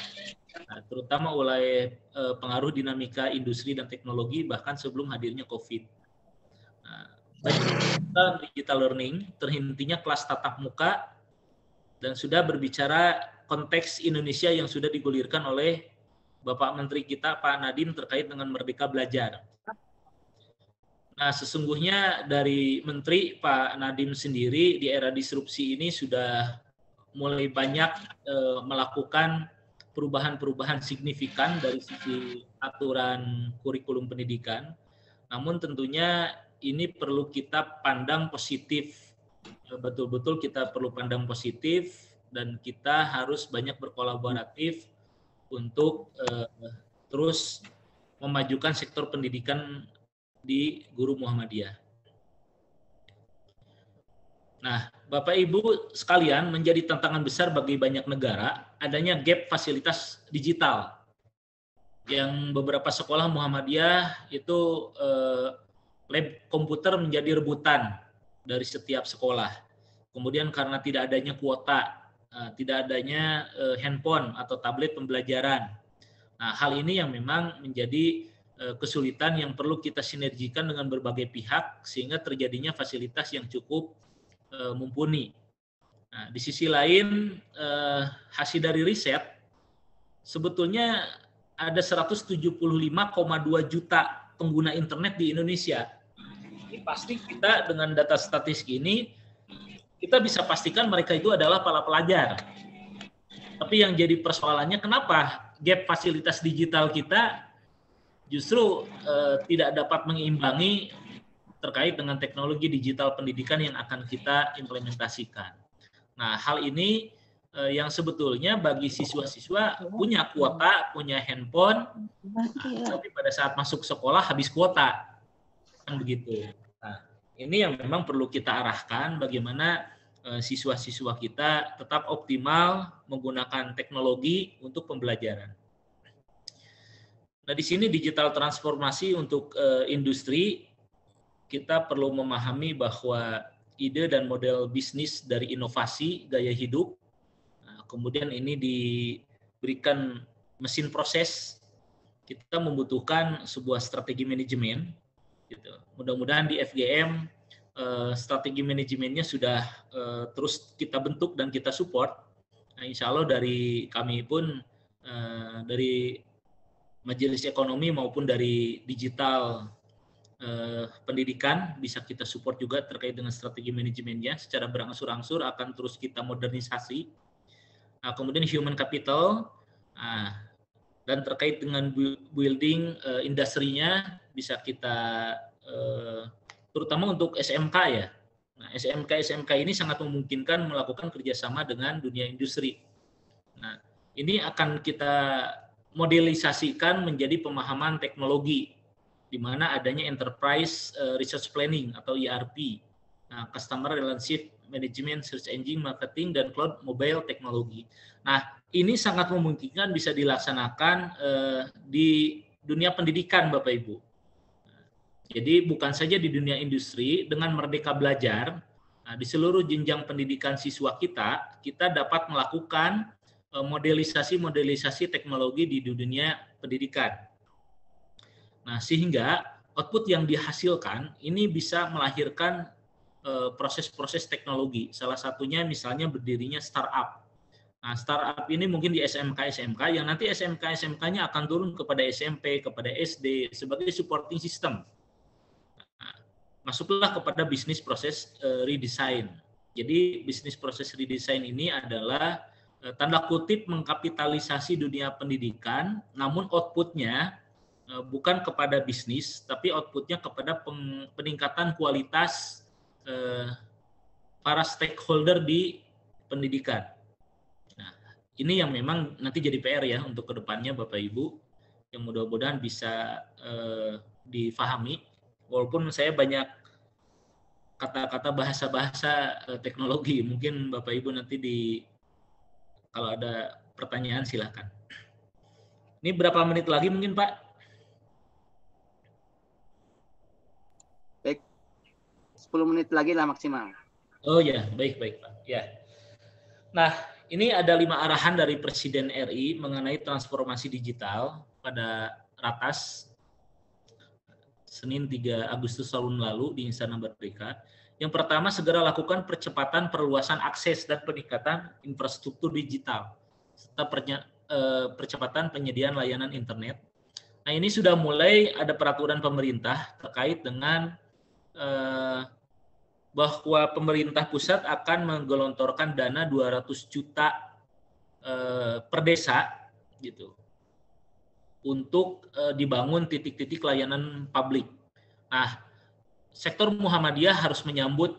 terutama oleh pengaruh dinamika industri dan teknologi bahkan sebelum hadirnya COVID. Digital learning, terhentinya kelas tatap muka, dan sudah berbicara konteks Indonesia yang sudah digulirkan oleh Bapak Menteri kita Pak Nadiem terkait dengan Merdeka Belajar. Nah, sesungguhnya dari Menteri Pak Nadiem sendiri di era disrupsi ini sudah mulai banyak melakukan perubahan-perubahan signifikan dari sisi aturan kurikulum pendidikan. Namun tentunya ini perlu kita pandang positif, betul-betul kita perlu pandang positif, dan kita harus banyak berkolaboratif untuk terus memajukan sektor pendidikan di Guru Muhammadiyah. Nah, Bapak Ibu sekalian, menjadi tantangan besar bagi banyak negara adanya gap fasilitas digital. Yang beberapa sekolah Muhammadiyah itu lab komputer menjadi rebutan dari setiap sekolah. Kemudian karena tidak adanya kuota, tidak adanya handphone atau tablet pembelajaran. Nah, hal ini yang memang menjadi kesulitan yang perlu kita sinergikan dengan berbagai pihak sehingga terjadinya fasilitas yang cukup mumpuni. Nah, di sisi lain, hasil dari riset sebetulnya ada 175,2 juta pengguna internet di Indonesia. Ini pasti kita dengan data statistik ini kita bisa pastikan mereka itu adalah para pelajar. Tapi yang jadi persoalannya kenapa gap fasilitas digital kita justru tidak dapat mengeimbangi terkait dengan teknologi digital pendidikan yang akan kita implementasikan. Nah, hal ini yang sebetulnya bagi siswa-siswa punya kuota, punya handphone, tapi pada saat masuk sekolah habis kuota, kan begitu. Nah, ini yang memang perlu kita arahkan bagaimana siswa-siswa kita tetap optimal menggunakan teknologi untuk pembelajaran. Nah, di sini digital transformasi untuk industri, kita perlu memahami bahwa ide dan model bisnis dari inovasi gaya hidup, kemudian ini diberikan mesin proses, kita membutuhkan sebuah strategi manajemen. Gitu. Mudah-mudahan di FGM strategi manajemennya sudah terus kita bentuk dan kita support. Nah, insya Allah dari kami pun dari Majelis Ekonomi maupun dari digital pendidikan bisa kita support juga terkait dengan strategi manajemennya. Secara berangsur-angsur akan terus kita modernisasi. Nah, kemudian human capital dan terkait dengan building industrinya bisa kita terutama untuk SMK ya. Nah, SMK ini sangat memungkinkan melakukan kerjasama dengan dunia industri. Nah, ini akan kita modelisasikan menjadi pemahaman teknologi di mana adanya enterprise research planning atau ERP, customer relationship management, search engine marketing, dan cloud mobile teknologi. Nah, ini sangat memungkinkan bisa dilaksanakan di dunia pendidikan, Bapak Ibu. Jadi bukan saja di dunia industri, dengan Merdeka Belajar, di seluruh jenjang pendidikan siswa kita dapat melakukan modelisasi teknologi di dunia pendidikan. Nah, sehingga output yang dihasilkan ini bisa melahirkan proses-proses teknologi. Salah satunya misalnya berdirinya startup. Nah, startup ini mungkin di SMK yang nanti SMK-nya akan turun kepada SMP, kepada SD sebagai supporting system. Nah, masuklah kepada bisnis proses redesign. Jadi bisnis proses redesign ini adalah tanda kutip mengkapitalisasi dunia pendidikan, namun outputnya bukan kepada bisnis, tapi outputnya kepada peningkatan kualitas para stakeholder di pendidikan. Nah, ini yang memang nanti jadi PR ya untuk kedepannya Bapak Ibu, yang mudah-mudahan bisa difahami. Walaupun saya banyak kata-kata bahasa-bahasa teknologi, mungkin Bapak Ibu nanti kalau ada pertanyaan silakan. Ini berapa menit lagi mungkin Pak? 10 menit lagi lah maksimal. Oh ya, baik Pak. Ya. Nah, ini ada 5 arahan dari Presiden RI mengenai transformasi digital pada Ratas Senin 3 Agustus tahun lalu di Istana Merdeka. Yang pertama, segera lakukan percepatan perluasan akses dan peningkatan infrastruktur digital serta percepatan penyediaan layanan internet. Nah, ini sudah mulai ada peraturan pemerintah terkait dengan bahwa pemerintah pusat akan menggelontorkan dana 200 juta per desa gitu untuk dibangun titik-titik layanan publik. Nah, sektor Muhammadiyah harus menyambut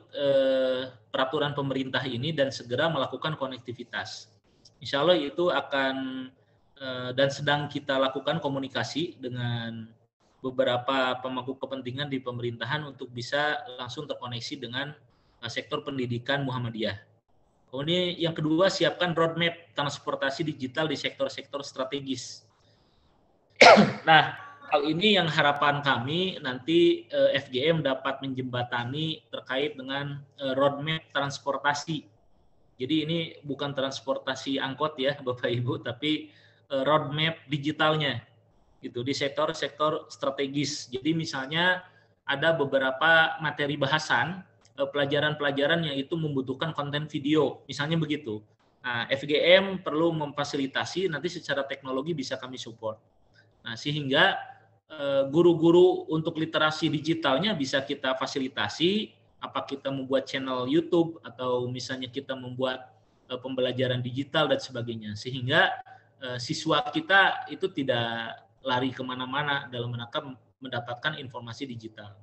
peraturan pemerintah ini dan segera melakukan konektivitas. Insya Allah itu akan dan sedang kita lakukan komunikasi dengan beberapa pemangku kepentingan di pemerintahan untuk bisa langsung terkoneksi dengan sektor pendidikan Muhammadiyah. Kemudian yang kedua, siapkan roadmap transportasi digital di sektor-sektor strategis. Nah, hal ini yang harapan kami nanti FGM dapat menjembatani terkait dengan roadmap transportasi. Jadi ini bukan transportasi angkot ya Bapak Ibu, tapi roadmap digitalnya gitu di sektor-sektor strategis. Jadi misalnya ada beberapa materi bahasan, pelajaran-pelajaran yang itu membutuhkan konten video, misalnya begitu. Nah, FGM perlu memfasilitasi, nanti secara teknologi bisa kami support. Nah, sehingga guru-guru untuk literasi digitalnya bisa kita fasilitasi, apa kita membuat channel YouTube atau misalnya kita membuat pembelajaran digital dan sebagainya, sehingga siswa kita itu tidak lari kemana-mana dalam rangka mendapatkan informasi digital.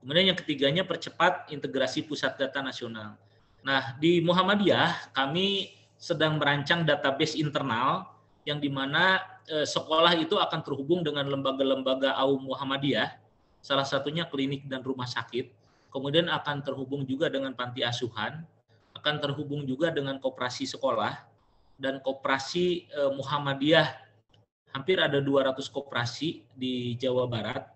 Kemudian yang ketiganya, percepat integrasi pusat data nasional. Nah, di Muhammadiyah kami sedang merancang database internal yang dimana sekolah itu akan terhubung dengan lembaga-lembaga AUM Muhammadiyah, salah satunya klinik dan rumah sakit, kemudian akan terhubung juga dengan panti asuhan, akan terhubung juga dengan koperasi sekolah, dan koperasi Muhammadiyah, hampir ada 200 koperasi di Jawa Barat,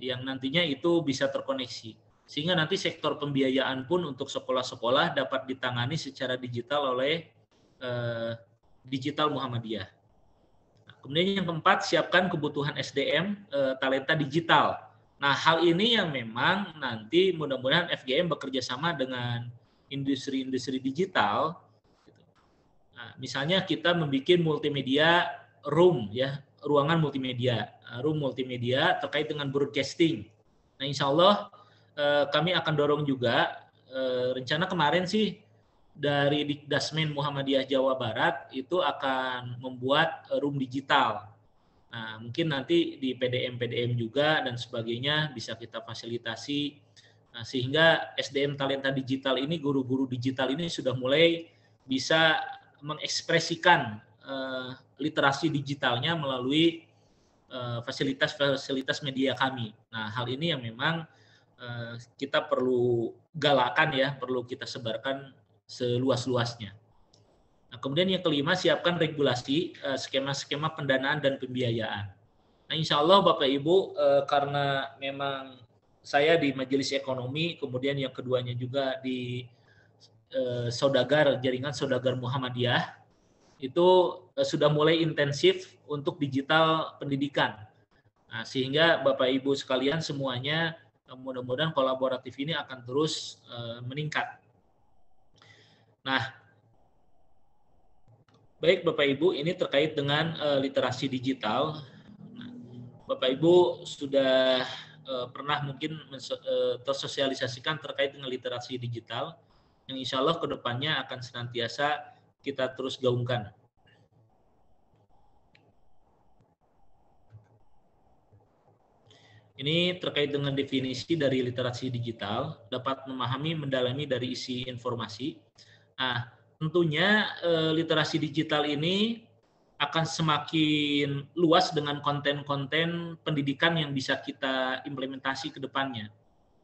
yang nantinya itu bisa terkoneksi. Sehingga nanti sektor pembiayaan pun untuk sekolah-sekolah dapat ditangani secara digital oleh digital Muhammadiyah. Nah, kemudian yang keempat, siapkan kebutuhan SDM talenta digital. Nah, hal ini yang memang nanti mudah-mudahan FGM bekerja sama dengan industri-industri digital. Nah, misalnya kita membuat multimedia room, ya, ruangan multimedia, room multimedia terkait dengan broadcasting. Nah, insya Allah kami akan dorong juga, rencana kemarin sih dari Dikdasmen Muhammadiyah Jawa Barat itu akan membuat room digital. Nah, mungkin nanti di PDM juga dan sebagainya bisa kita fasilitasi, sehingga SDM talenta digital ini, guru-guru digital ini sudah mulai bisa mengekspresikan literasi digitalnya melalui fasilitas-fasilitas media kami. Nah, hal ini yang memang kita perlu galakan ya, perlu kita sebarkan seluas-luasnya. Nah, kemudian yang kelima, siapkan regulasi, skema-skema pendanaan dan pembiayaan. Nah, insya Allah Bapak Ibu, karena memang saya di Majelis Ekonomi, kemudian yang keduanya juga di jaringan Saudagar Muhammadiyah, itu sudah mulai intensif untuk digital pendidikan. Nah, sehingga Bapak Ibu sekalian semuanya mudah-mudahan kolaboratif ini akan terus meningkat. Nah, baik Bapak Ibu, ini terkait dengan literasi digital. Nah, Bapak Ibu sudah pernah mungkin tersosialisasikan terkait dengan literasi digital, yang insya Allah ke depannya akan senantiasa kita terus gaungkan. Ini terkait dengan definisi dari literasi digital, dapat memahami, mendalami dari isi informasi. Nah, tentunya literasi digital ini akan semakin luas dengan konten-konten pendidikan yang bisa kita implementasi ke depannya.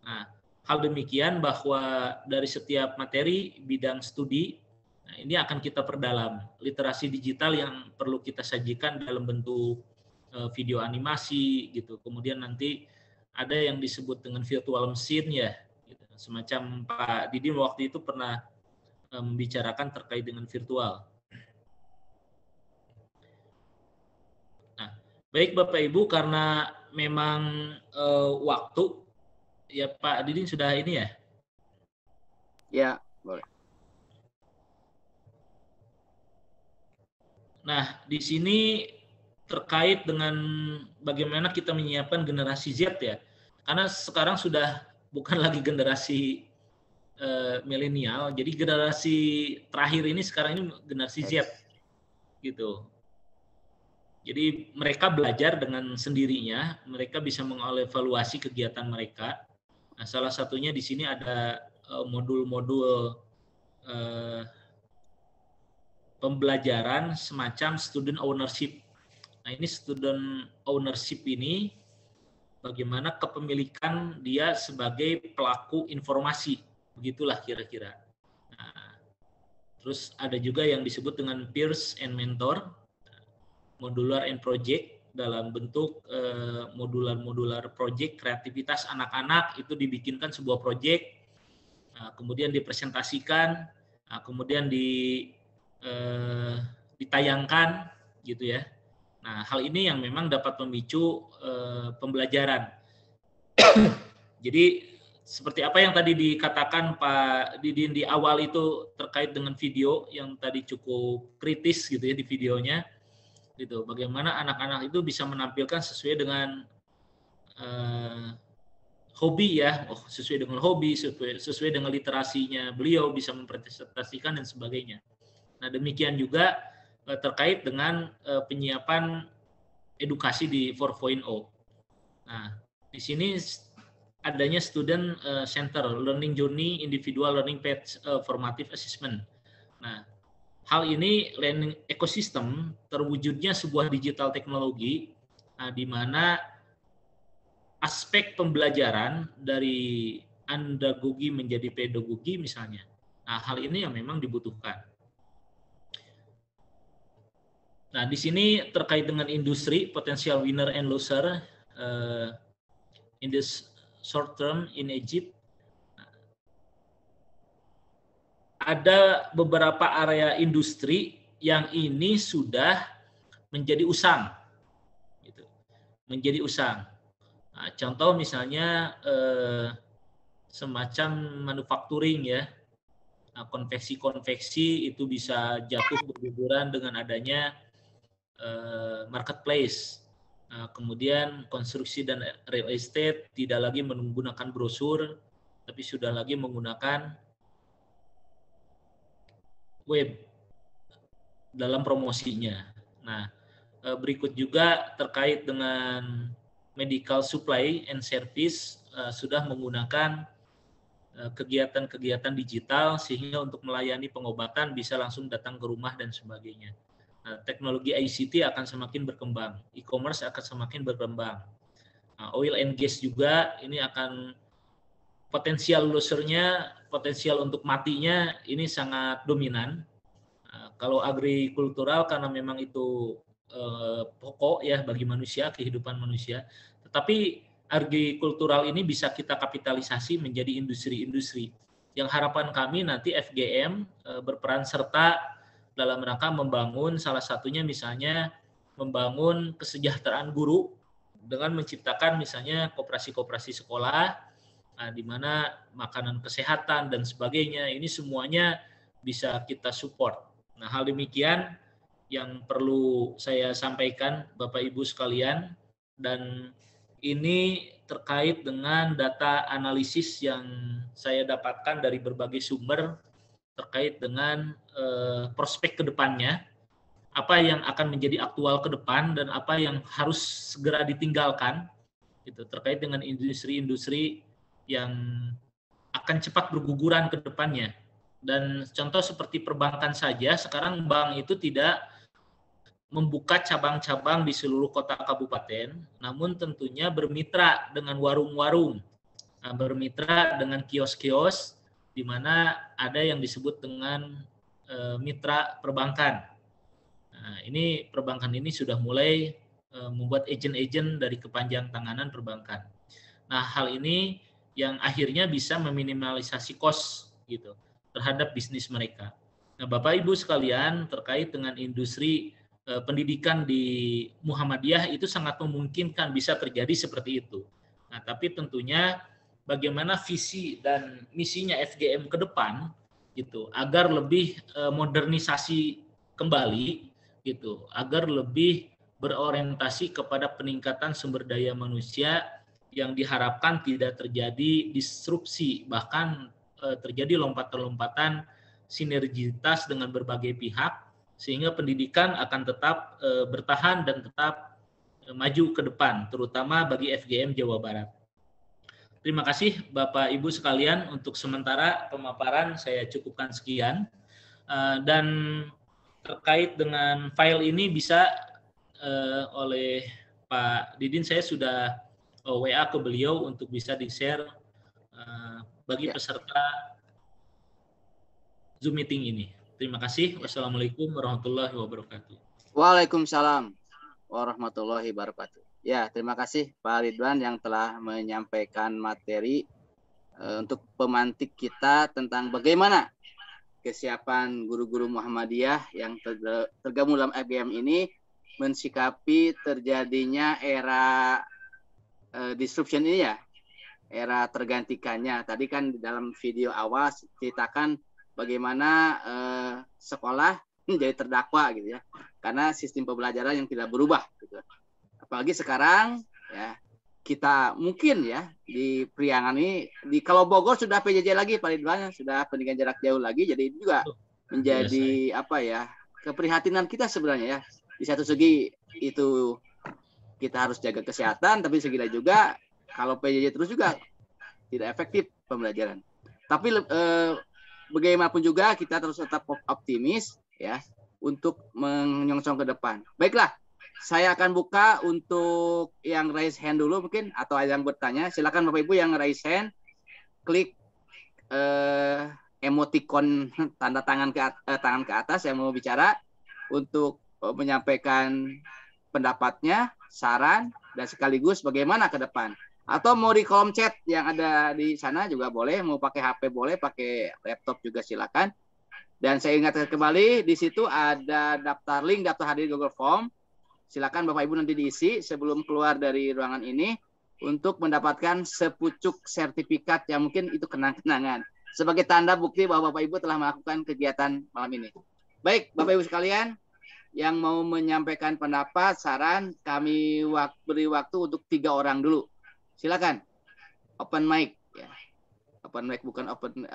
Nah, hal demikian bahwa dari setiap materi bidang studi, nah, ini akan kita perdalam. Literasi digital yang perlu kita sajikan dalam bentuk video animasi gitu. Kemudian nanti ada yang disebut dengan virtual machine ya. Gitu. Semacam Pak Didi waktu itu pernah membicarakan terkait dengan virtual. Nah, baik Bapak Ibu, karena memang waktu ya Pak Didi sudah ini ya? Ya, boleh. Nah, di sini terkait dengan bagaimana kita menyiapkan generasi Z ya. Karena sekarang sudah bukan lagi generasi milenial, jadi generasi terakhir ini sekarang ini generasi Z gitu. Jadi mereka belajar dengan sendirinya, mereka bisa mengevaluasi kegiatan mereka. Nah, salah satunya di sini ada modul-modul pembelajaran semacam student ownership. Nah, ini student ownership ini bagaimana kepemilikan dia sebagai pelaku informasi. Begitulah kira-kira. Nah, terus ada juga yang disebut dengan peers and mentor, modular and project, dalam bentuk modular project, kreativitas anak-anak itu dibikinkan sebuah project, kemudian dipresentasikan, kemudian ditayangkan gitu ya. Nah, hal ini yang memang dapat memicu pembelajaran. Jadi seperti apa yang tadi dikatakan Pak Didin di awal itu terkait dengan video yang tadi cukup kritis gitu ya di videonya, gitu. Bagaimana anak-anak itu bisa menampilkan sesuai dengan hobi ya, sesuai dengan hobi, sesuai dengan literasinya beliau, bisa mempresentasikan dan sebagainya. Nah, demikian juga terkait dengan penyiapan edukasi di 4.0. Nah, di sini adanya student center, learning journey, individual learning path, formative assessment. Nah, hal ini learning ecosystem terwujudnya sebuah digital teknologi di mana aspek pembelajaran dari andragogi menjadi pedagogi misalnya. Nah, hal ini yang memang dibutuhkan. Nah, di sini terkait dengan industri, potensial winner and loser in this short term in Egypt. Ada beberapa area industri yang ini sudah menjadi usang, gitu. Menjadi usang. Nah, contoh misalnya semacam manufacturing ya, konveksi-konveksi itu bisa jatuh berguguran dengan adanya marketplace. Kemudian konstruksi dan real estate tidak lagi menggunakan brosur, tapi sudah lagi menggunakan web dalam promosinya. Nah, berikut juga terkait dengan medical supply and service sudah menggunakan kegiatan-kegiatan digital sehingga untuk melayani pengobatan bisa langsung datang ke rumah dan sebagainya. Teknologi ICT akan semakin berkembang, e-commerce akan semakin berkembang. Oil and gas juga ini akan potensial losernya, potensial untuk matinya ini sangat dominan. Kalau agrikultural karena memang itu pokok ya bagi manusia, kehidupan manusia. Tetapi agrikultural ini bisa kita kapitalisasi menjadi industri-industri. Yang harapan kami nanti FGM berperan serta dalam rangka membangun, salah satunya misalnya membangun kesejahteraan guru dengan menciptakan misalnya koperasi-koperasi sekolah, di mana makanan kesehatan dan sebagainya, ini semuanya bisa kita support. Nah, hal demikian yang perlu saya sampaikan Bapak Ibu sekalian, dan ini terkait dengan data analisis yang saya dapatkan dari berbagai sumber terkait dengan prospek ke depannya, apa yang akan menjadi aktual ke depan dan apa yang harus segera ditinggalkan, gitu, terkait dengan industri-industri yang akan cepat berguguran ke depannya. Dan contoh seperti perbankan saja, sekarang bank itu tidak membuka cabang-cabang di seluruh kota kabupaten, namun tentunya bermitra dengan warung-warung, bermitra dengan kios-kios, di mana ada yang disebut dengan mitra perbankan. Nah, ini perbankan ini sudah mulai membuat agen-agen dari kepanjang tanganan perbankan. Nah, hal ini yang akhirnya bisa meminimalisasi cost gitu terhadap bisnis mereka. Nah, Bapak Ibu sekalian, terkait dengan industri pendidikan di Muhammadiyah itu sangat memungkinkan bisa terjadi seperti itu. Nah, tapi tentunya bagaimana visi dan misinya FGM ke depan gitu agar lebih modernisasi kembali gitu, agar lebih berorientasi kepada peningkatan sumber daya manusia yang diharapkan tidak terjadi disrupsi, bahkan terjadi lompatan-lompatan sinergitas dengan berbagai pihak sehingga pendidikan akan tetap bertahan dan tetap maju ke depan, terutama bagi FGM Jawa Barat. Terima kasih Bapak Ibu sekalian, untuk sementara pemaparan saya cukupkan sekian. Dan terkait dengan file ini bisa oleh Pak Didin, saya sudah WA ke beliau untuk bisa di-share bagi peserta Zoom meeting ini. Terima kasih. Wassalamualaikum warahmatullahi wabarakatuh. Waalaikumsalam warahmatullahi wabarakatuh. Ya, terima kasih Pak Ridwan yang telah menyampaikan materi untuk pemantik kita tentang bagaimana kesiapan guru-guru Muhammadiyah yang tergabung dalam FGM ini mensikapi terjadinya era disruption ini ya, era tergantikannya. Tadi kan di dalam video awal ceritakan bagaimana sekolah menjadi terdakwa gitu ya, karena sistem pembelajaran yang tidak berubah gitu. Apalagi sekarang ya, kita mungkin ya di Priangan ini, kalau Bogor sudah PJJ lagi Pak Ridwan, sudah pendidikan jarak jauh lagi, jadi itu juga menjadi apa ya, keprihatinan kita sebenarnya ya. Di satu segi itu kita harus jaga kesehatan, tapi segi lain juga kalau PJJ terus juga tidak efektif pembelajaran. Tapi bagaimanapun juga kita terus tetap optimis ya untuk menyongsong ke depan. Baiklah, saya akan buka untuk yang raise hand dulu mungkin, atau yang bertanya. Silakan Bapak Ibu yang raise hand, klik emoticon tanda tangan ke atas yang mau bicara untuk menyampaikan pendapatnya, saran, dan sekaligus bagaimana ke depan. Atau mau di kolom chat yang ada di sana juga boleh, mau pakai HP boleh, pakai laptop juga silakan. Dan saya ingatkan kembali, di situ ada daftar link, daftar hadir Google Form. Silakan Bapak Ibu nanti diisi sebelum keluar dari ruangan ini untuk mendapatkan sepucuk sertifikat yang mungkin itu kenang-kenangan sebagai tanda bukti bahwa Bapak Ibu telah melakukan kegiatan malam ini. Baik, Bapak Ibu sekalian, yang mau menyampaikan pendapat, saran, kami beri waktu untuk 3 orang dulu. Silakan. Open mic ya. Open mic bukan open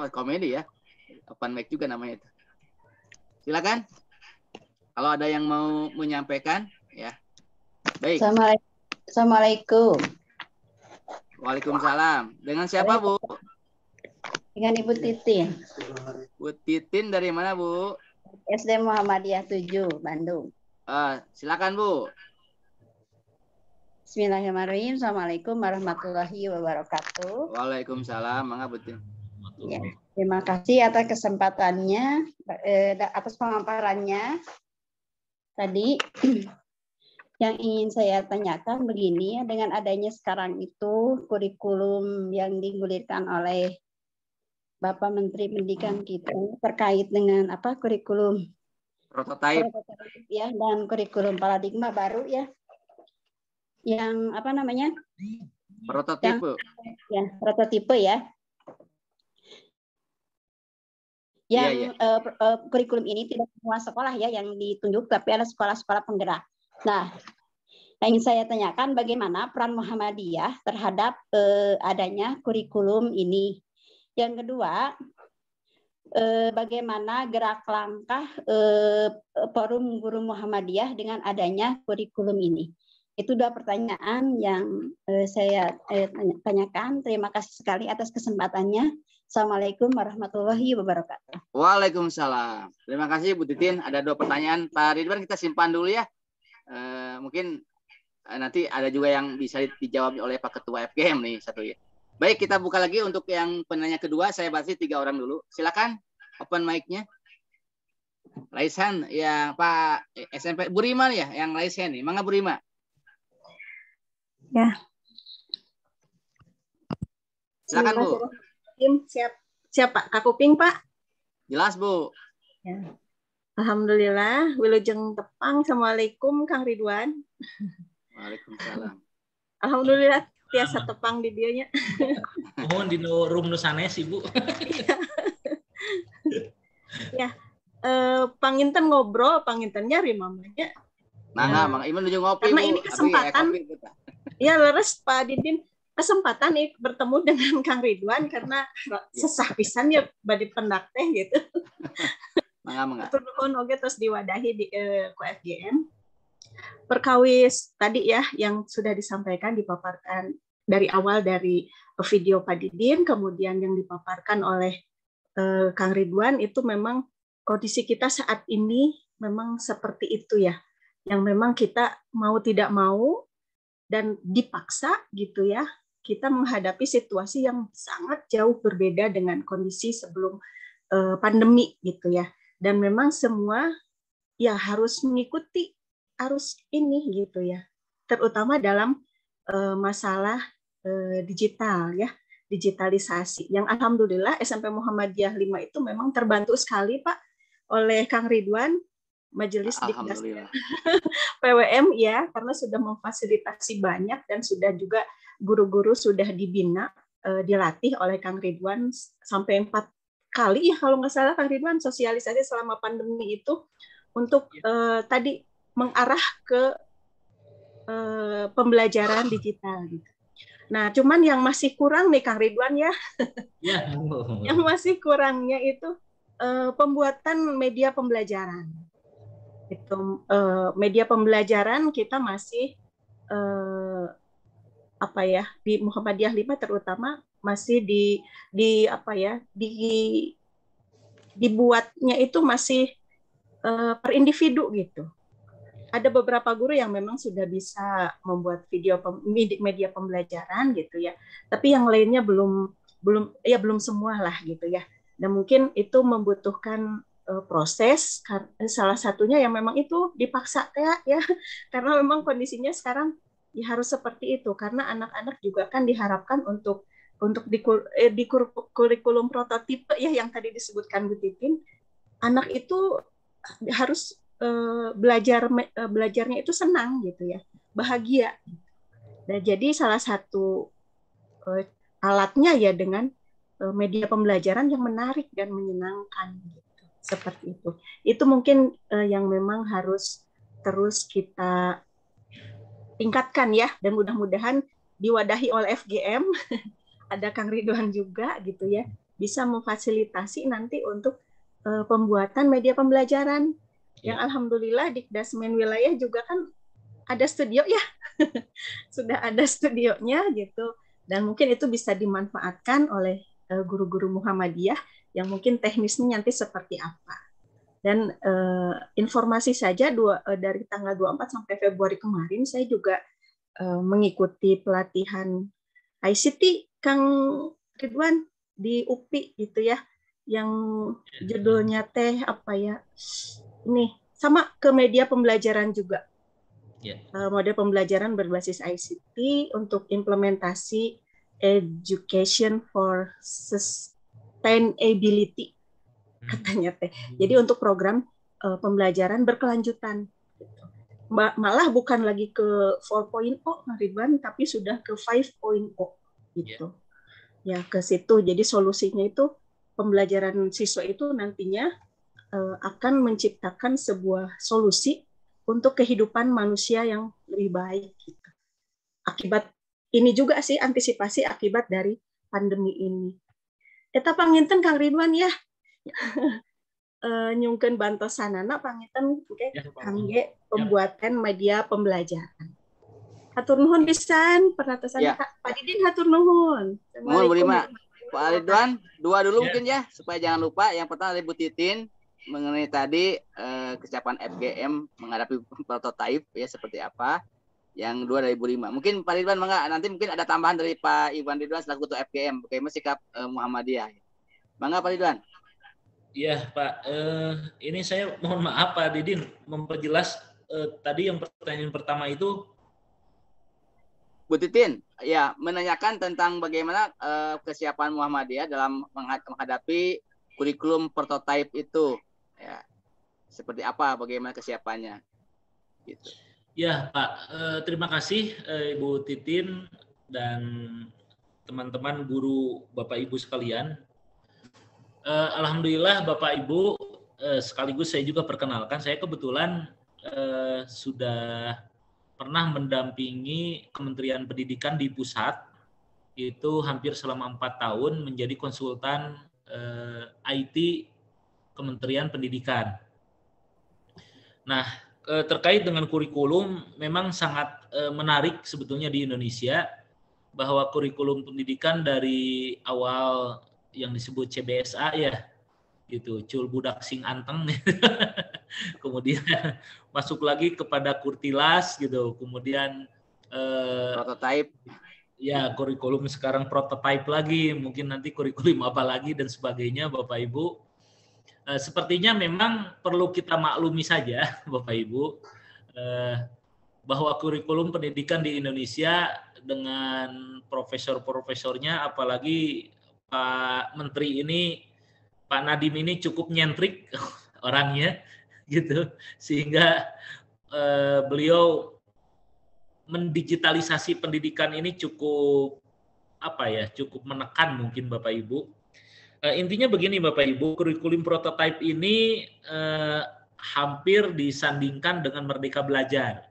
komedi ya. Open mic juga namanya itu. Silakan. Kalau ada yang mau menyampaikan, ya. Baik. Assalamualaikum. Waalaikumsalam. Dengan siapa, Bu? Dengan Ibu Titin. Bu Titin dari mana, Bu? SD Muhammadiyah 7, Bandung. Silakan, Bu. Bismillahirrahmanirrahim. Assalamualaikum warahmatullahi wabarakatuh. Waalaikumsalam. Mangga, Bu Titin. Ya, terima kasih atas kesempatannya, atas pemaparannya. Tadi yang ingin saya tanyakan begini, dengan adanya sekarang itu kurikulum yang digulirkan oleh Bapak Menteri Pendidikan kita terkait dengan kurikulum prototipe ya, dan kurikulum paradigma baru ya, yang prototipe prototipe ya. Yang kurikulum ini tidak semua sekolah ya yang ditunjuk, tapi ada sekolah-sekolah penggerak. Nah, yang ingin saya tanyakan bagaimana peran Muhammadiyah terhadap adanya kurikulum ini. Yang kedua, bagaimana gerak langkah Forum Guru Muhammadiyah dengan adanya kurikulum ini. Itu 2 pertanyaan yang saya tanyakan. Terima kasih sekali atas kesempatannya. Assalamualaikum warahmatullahi wabarakatuh. Waalaikumsalam. Terima kasih Bu Titin. Ada 2 pertanyaan. Pak Ridwan kita simpan dulu ya. Mungkin nanti ada juga yang bisa dijawab oleh Pak Ketua FGM nih satu ya. Baik, kita buka lagi untuk yang penanya kedua. Saya batasi 3 orang dulu. Silakan open mic-nya. Raise hand ya Pak SMP Bu Rima ya yang raise hand nih. Mangga Bu Rima. Ya. Silakan Bu. Siap Pak. Kakuping Pak. Jelas Bu. Ya. Alhamdulillah. Wilujeng tepang. Assalamualaikum Kang Ridwan. Waalaikumsalam. Alhamdulillah tiasa tepang di dianya. Mohon di room nu sanes Ibu. Ya. Panginten ngobrol, panginten nyari mamanya. Mangga Iman menuju ngopi. Karena Bu. ini kesempatan. Ya leres Pak Didin. Kesempatan nih bertemu dengan Kang Ridwan karena sesah pisan ya badi pendak teh gitu. Mangga. Atur nuhun oge terus diwadahi di ku FGM. Perkawis tadi ya yang sudah disampaikan dipaparkan dari awal dari video Pak Didin, kemudian yang dipaparkan oleh Kang Ridwan itu memang kondisi kita saat ini memang seperti itu ya. Yang memang kita mau tidak mau dan dipaksa gitu ya. Kita menghadapi situasi yang sangat jauh berbeda dengan kondisi sebelum pandemi gitu ya. Dan memang semua ya harus mengikuti arus ini gitu ya. Terutama dalam masalah digital ya, digitalisasi. Yang alhamdulillah SMP Muhammadiyah 5 itu memang terbantu sekali Pak oleh Kang Ridwan, Majelis Dikdas PWM ya, karena sudah memfasilitasi banyak dan sudah juga guru-guru sudah dibina, dilatih oleh Kang Ridwan sampai 4 kali ya kalau nggak salah Kang Ridwan sosialisasi selama pandemi itu untuk tadi mengarah ke pembelajaran digital gitu. Nah, cuman yang masih kurang nih Kang Ridwan ya, yang masih kurangnya itu pembuatan media pembelajaran. Itu media pembelajaran kita masih apa ya di Muhammadiyah 5 terutama masih dibuatnya itu masih per individu gitu. Ada beberapa guru yang memang sudah bisa membuat media pembelajaran gitu ya. Tapi yang lainnya belum semua lah gitu ya. Dan mungkin itu membutuhkan proses, salah satunya yang memang itu dipaksa ya karena memang kondisinya sekarang ya harus seperti itu karena anak-anak juga kan diharapkan untuk di kurikulum prototipe ya yang tadi disebutkan Bu Titin, anak itu harus belajarnya itu senang gitu ya, bahagia. Nah, jadi salah satu alatnya ya dengan media pembelajaran yang menarik dan menyenangkan gitu. Seperti itu. Itu mungkin yang memang harus terus kita tingkatkan ya, dan mudah-mudahan diwadahi oleh FGM, ada Kang Ridwan juga gitu ya, bisa memfasilitasi nanti untuk pembuatan media pembelajaran. Yang alhamdulillah Dikdasmen wilayah juga kan ada studio ya, sudah ada studionya gitu, dan mungkin itu bisa dimanfaatkan oleh guru-guru Muhammadiyah yang mungkin teknisnya nanti seperti apa. Dan informasi saja dari tanggal 24 sampai Februari kemarin saya juga mengikuti pelatihan ICT Kang Ridwan di UPI gitu ya, yang judulnya teh apa ya, ini sama ke media pembelajaran juga. Model pembelajaran berbasis ICT untuk implementasi education for sustainability katanya teh. Jadi untuk program pembelajaran berkelanjutan. Malah bukan lagi ke 4.0 Ridwan, tapi sudah ke 5.0 gitu. Ya ke situ. Jadi solusinya itu pembelajaran siswa itu nantinya akan menciptakan sebuah solusi untuk kehidupan manusia yang lebih baik gitu. Akibat ini juga sih antisipasi akibat dari pandemi ini. Eta panginten Kang Ridwan ya. Nyungkeun bantosanana panginten kangge pembuatan media pembelajaran. Hatur nuhun pisan perhatian Pak Didin, hatur nuhun. Mohon berima. Pak Ridwan, dua dulu mungkin ya supaya jangan lupa. Yang pertama dari Bu Titin mengenai tadi kesiapan FGM menghadapi prototipe ya seperti apa. Yang dua dari Bu Rima. Mungkin Pak Ridwan nanti mungkin ada tambahan dari Pak Iwan Ridwan selaku Ketua FGM. Bagaimana sikap Muhammadiyah? Bangga Pak Ridwan. Iya Pak, ini saya mohon maaf Pak Didin memperjelas tadi yang pertanyaan pertama itu. Bu Titin, ya menanyakan tentang bagaimana kesiapan Muhammadiyah dalam menghadapi kurikulum prototipe itu, ya seperti apa, bagaimana kesiapannya, gitu. Ya Pak, terima kasih Ibu Titin dan teman-teman guru Bapak Ibu sekalian. Alhamdulillah Bapak Ibu, sekaligus saya juga perkenalkan, saya kebetulan sudah pernah mendampingi Kementerian Pendidikan di pusat, itu hampir selama 4 tahun menjadi konsultan IT Kementerian Pendidikan. Nah, terkait dengan kurikulum memang sangat menarik sebetulnya di Indonesia, bahwa kurikulum pendidikan dari awal yang disebut CBSA ya, gitu, cul budak sing anteng, kemudian masuk lagi kepada kurtilas gitu, kemudian prototipe, ya kurikulum sekarang prototipe lagi, mungkin nanti kurikulum apa lagi dan sebagainya Bapak Ibu. Sepertinya memang perlu kita maklumi saja, Bapak Ibu, bahwa kurikulum pendidikan di Indonesia dengan profesor-profesornya, apalagi Pak Menteri ini, Pak Nadiem ini cukup nyentrik orangnya, gitu, sehingga beliau mendigitalisasi pendidikan ini cukup cukup menekan mungkin Bapak Ibu. Intinya begini Bapak Ibu, kurikulum prototype ini hampir disandingkan dengan Merdeka Belajar,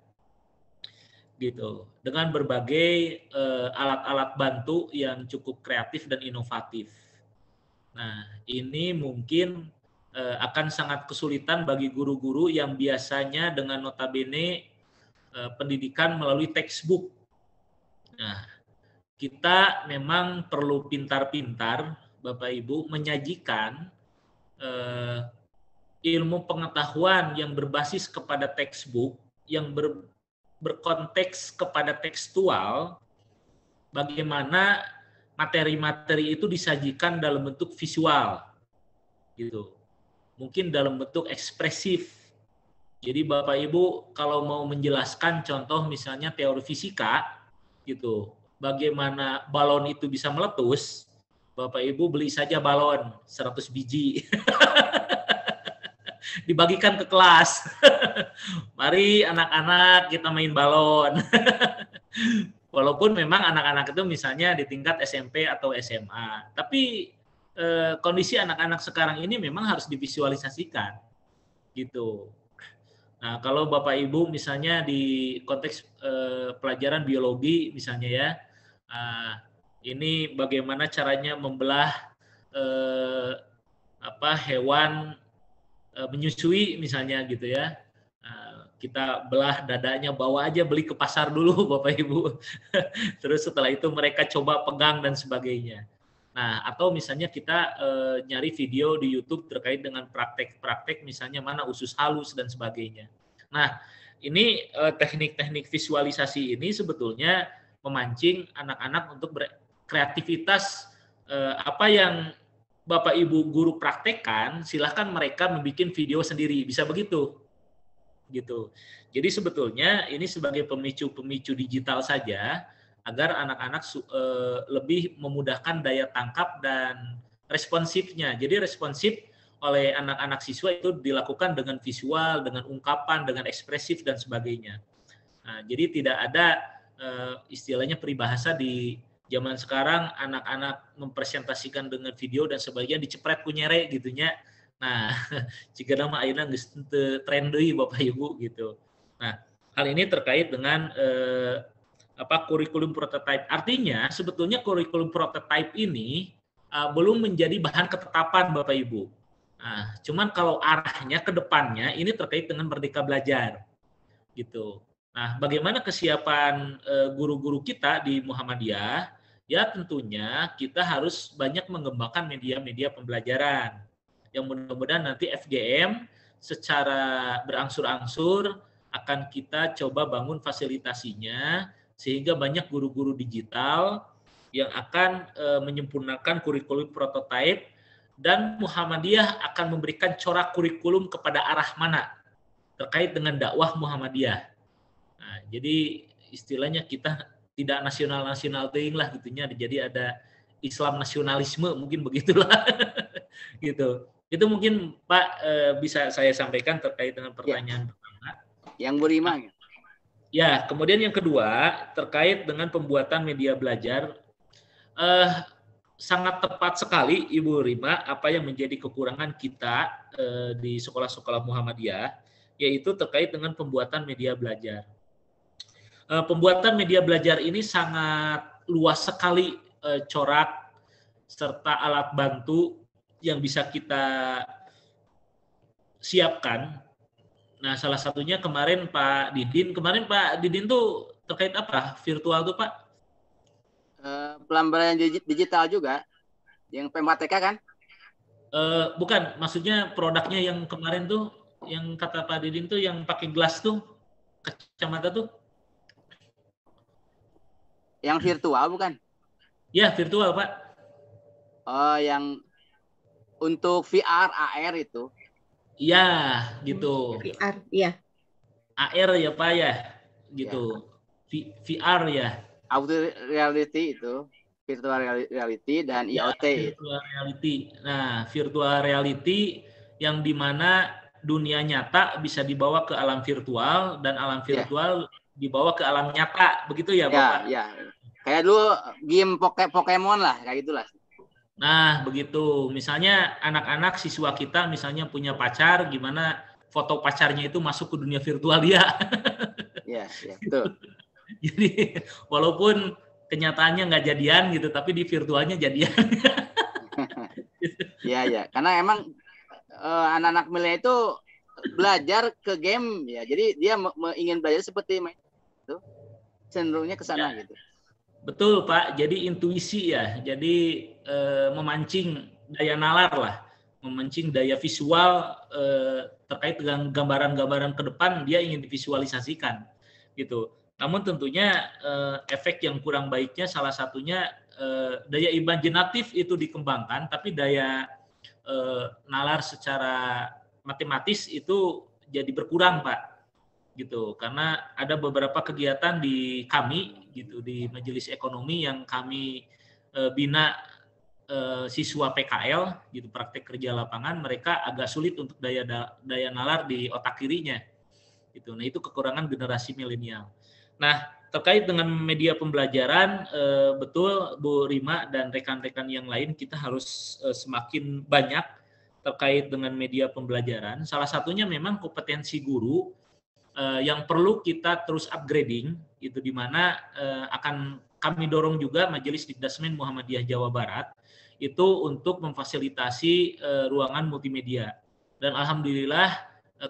gitu, dengan berbagai alat-alat bantu yang cukup kreatif dan inovatif. Nah, ini mungkin akan sangat kesulitan bagi guru-guru yang biasanya dengan notabene pendidikan melalui textbook. Nah, kita memang perlu pintar-pintar, Bapak Ibu, menyajikan ilmu pengetahuan yang berbasis kepada textbook, yang berkonteks kepada tekstual, bagaimana materi-materi itu disajikan dalam bentuk visual, gitu. Mungkin dalam bentuk ekspresif. Jadi Bapak Ibu kalau mau menjelaskan contoh misalnya teori fisika, gitu, bagaimana balon itu bisa meletus, Bapak Ibu beli saja balon 100 biji. Dibagikan ke kelas. Mari anak-anak kita main balon. Walaupun memang anak-anak itu misalnya di tingkat SMP atau SMA. Tapi kondisi anak-anak sekarang ini memang harus divisualisasikan. Gitu. Nah, kalau Bapak Ibu misalnya di konteks pelajaran biologi misalnya ya, ini bagaimana caranya membelah hewan menyusui misalnya gitu ya. Kita belah dadanya, bawa aja beli ke pasar dulu Bapak Ibu. Terus setelah itu mereka coba pegang dan sebagainya. Nah, atau misalnya kita nyari video di YouTube terkait dengan praktek-praktek misalnya mana usus halus dan sebagainya. Nah, ini teknik-teknik visualisasi ini sebetulnya memancing anak-anak untuk berkreativitas. Apa yang Bapak Ibu guru praktekkan, silahkan mereka membuat video sendiri, bisa begitu. Gitu. Jadi sebetulnya ini sebagai pemicu-pemicu digital saja agar anak-anak lebih memudahkan daya tangkap dan responsifnya. Jadi responsif oleh anak-anak siswa itu dilakukan dengan visual, dengan ungkapan, dengan ekspresif dan sebagainya. Nah, jadi tidak ada istilahnya peribahasa di zaman sekarang anak-anak mempresentasikan dengan video dan sebagainya dicepret kunyere gitunya. Nah, jika nama ayeuna geus teu tren deui Bapak Ibu gitu. Nah, hal ini terkait dengan kurikulum prototype. Artinya sebetulnya kurikulum prototype ini belum menjadi bahan ketetapan Bapak Ibu. Nah, cuman kalau arahnya ke depannya ini terkait dengan Merdeka Belajar. Gitu. Nah, bagaimana kesiapan guru-guru kita di Muhammadiyah? Ya tentunya kita harus banyak mengembangkan media-media pembelajaran. Yang mudah-mudahan nanti FGM secara berangsur-angsur akan kita coba bangun fasilitasinya sehingga banyak guru-guru digital yang akan menyempurnakan kurikulum prototype dan Muhammadiyah akan memberikan corak kurikulum kepada arah mana terkait dengan dakwah Muhammadiyah. Nah, jadi istilahnya kita tidak nasional-nasional ting lah gitunya, jadi ada Islam nasionalisme mungkin begitulah. Gitu. Itu mungkin Pak bisa saya sampaikan terkait dengan pertanyaan pertama. Yang Bu Rima. Ya, kemudian yang kedua terkait dengan pembuatan media belajar, sangat tepat sekali Ibu Rima apa yang menjadi kekurangan kita di sekolah-sekolah Muhammadiyah, yaitu terkait dengan pembuatan media belajar. Pembuatan media belajar ini sangat luas sekali corak serta alat bantu yang bisa kita siapkan. Nah, salah satunya kemarin Pak Didin tuh terkait apa? Virtual tuh Pak? Pembelajaran digital juga, yang PMATK kan? Bukan, maksudnya produknya yang kemarin tuh, yang kata Pak Didin tuh yang pakai gelas tuh, kacamata tuh. Yang virtual bukan? Ya, virtual Pak. Oh, yang untuk VR, AR itu. Iya, gitu. VR, ya. AR ya Pak ya, gitu. Ya. VR ya. Auto reality itu, virtual reality dan ya, IoT. Virtual reality. Nah, virtual reality yang dimana dunia nyata bisa dibawa ke alam virtual dan alam virtual dibawa ke alam nyata, begitu ya Bapak? Ya. Kayak dulu game Pokemon lah, kayak gitulah. Nah, begitu. Misalnya anak-anak siswa kita misalnya punya pacar, gimana foto pacarnya itu masuk ke dunia virtual dia. Iya, betul. Jadi walaupun kenyataannya nggak jadian gitu, tapi di virtualnya jadian. Iya. Karena emang anak-anak milenial itu belajar ke game ya. Jadi dia ingin belajar seperti main itu. Cenderungnya ke sana gitu. Betul Pak, jadi intuisi ya, jadi memancing daya nalar lah, memancing daya visual terkait dengan gambaran-gambaran ke depan dia ingin divisualisasikan gitu. Namun tentunya efek yang kurang baiknya salah satunya daya imajinatif itu dikembangkan, tapi daya nalar secara matematis itu jadi berkurang Pak. Gitu, karena ada beberapa kegiatan di kami gitu di Majelis Ekonomi yang kami bina siswa PKL gitu, praktek kerja lapangan, mereka agak sulit untuk daya nalar di otak kirinya gitu. Nah, itu kekurangan generasi milenial. Nah, terkait dengan media pembelajaran, betul Bu Rima dan rekan-rekan yang lain, kita harus semakin banyak terkait dengan media pembelajaran. Salah satunya memang kompetensi guru yang perlu kita terus upgrading, itu di mana akan kami dorong juga Majelis Dikdasmen Muhammadiyah Jawa Barat itu untuk memfasilitasi ruangan multimedia. Dan alhamdulillah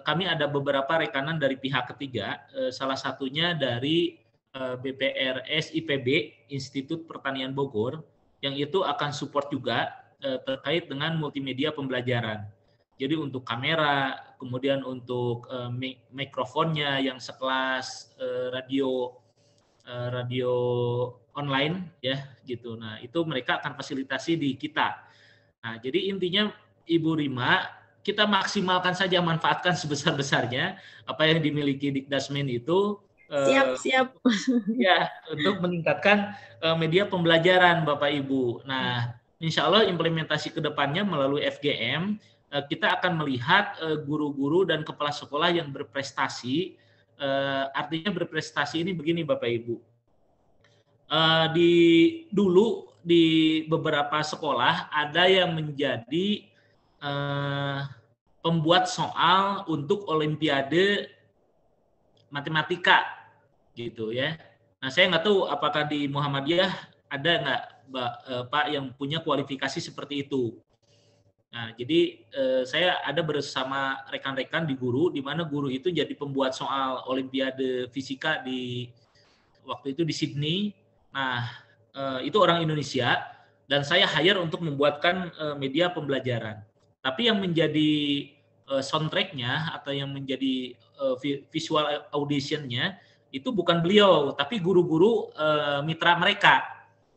kami ada beberapa rekanan dari pihak ketiga, salah satunya dari BPRS IPB, Institut Pertanian Bogor, yang itu akan support juga terkait dengan multimedia pembelajaran. Jadi untuk kamera, kemudian untuk mikrofonnya yang sekelas radio online ya gitu. Nah, itu mereka akan fasilitasi di kita. Nah, jadi intinya Ibu Rima, kita maksimalkan saja, manfaatkan sebesar-besarnya apa yang dimiliki Dikdasmen itu. Siap. Ya, untuk meningkatkan media pembelajaran Bapak Ibu. Nah, insya Allah implementasi ke depannya melalui FGM, kita akan melihat guru-guru dan kepala sekolah yang berprestasi. Artinya berprestasi ini begini Bapak Ibu. Dulu di beberapa sekolah ada yang menjadi pembuat soal untuk Olimpiade matematika gitu ya. Nah, saya nggak tahu apakah di Muhammadiyah ada nggak Pak yang punya kualifikasi seperti itu. Nah, jadi saya ada bersama rekan-rekan di guru, di mana guru itu jadi pembuat soal Olimpiade Fisika di waktu itu di Sydney. Nah, itu orang Indonesia dan saya hire untuk membuatkan media pembelajaran. Tapi yang menjadi soundtrack-nya atau yang menjadi visual audition-nya itu bukan beliau, tapi guru-guru mitra mereka.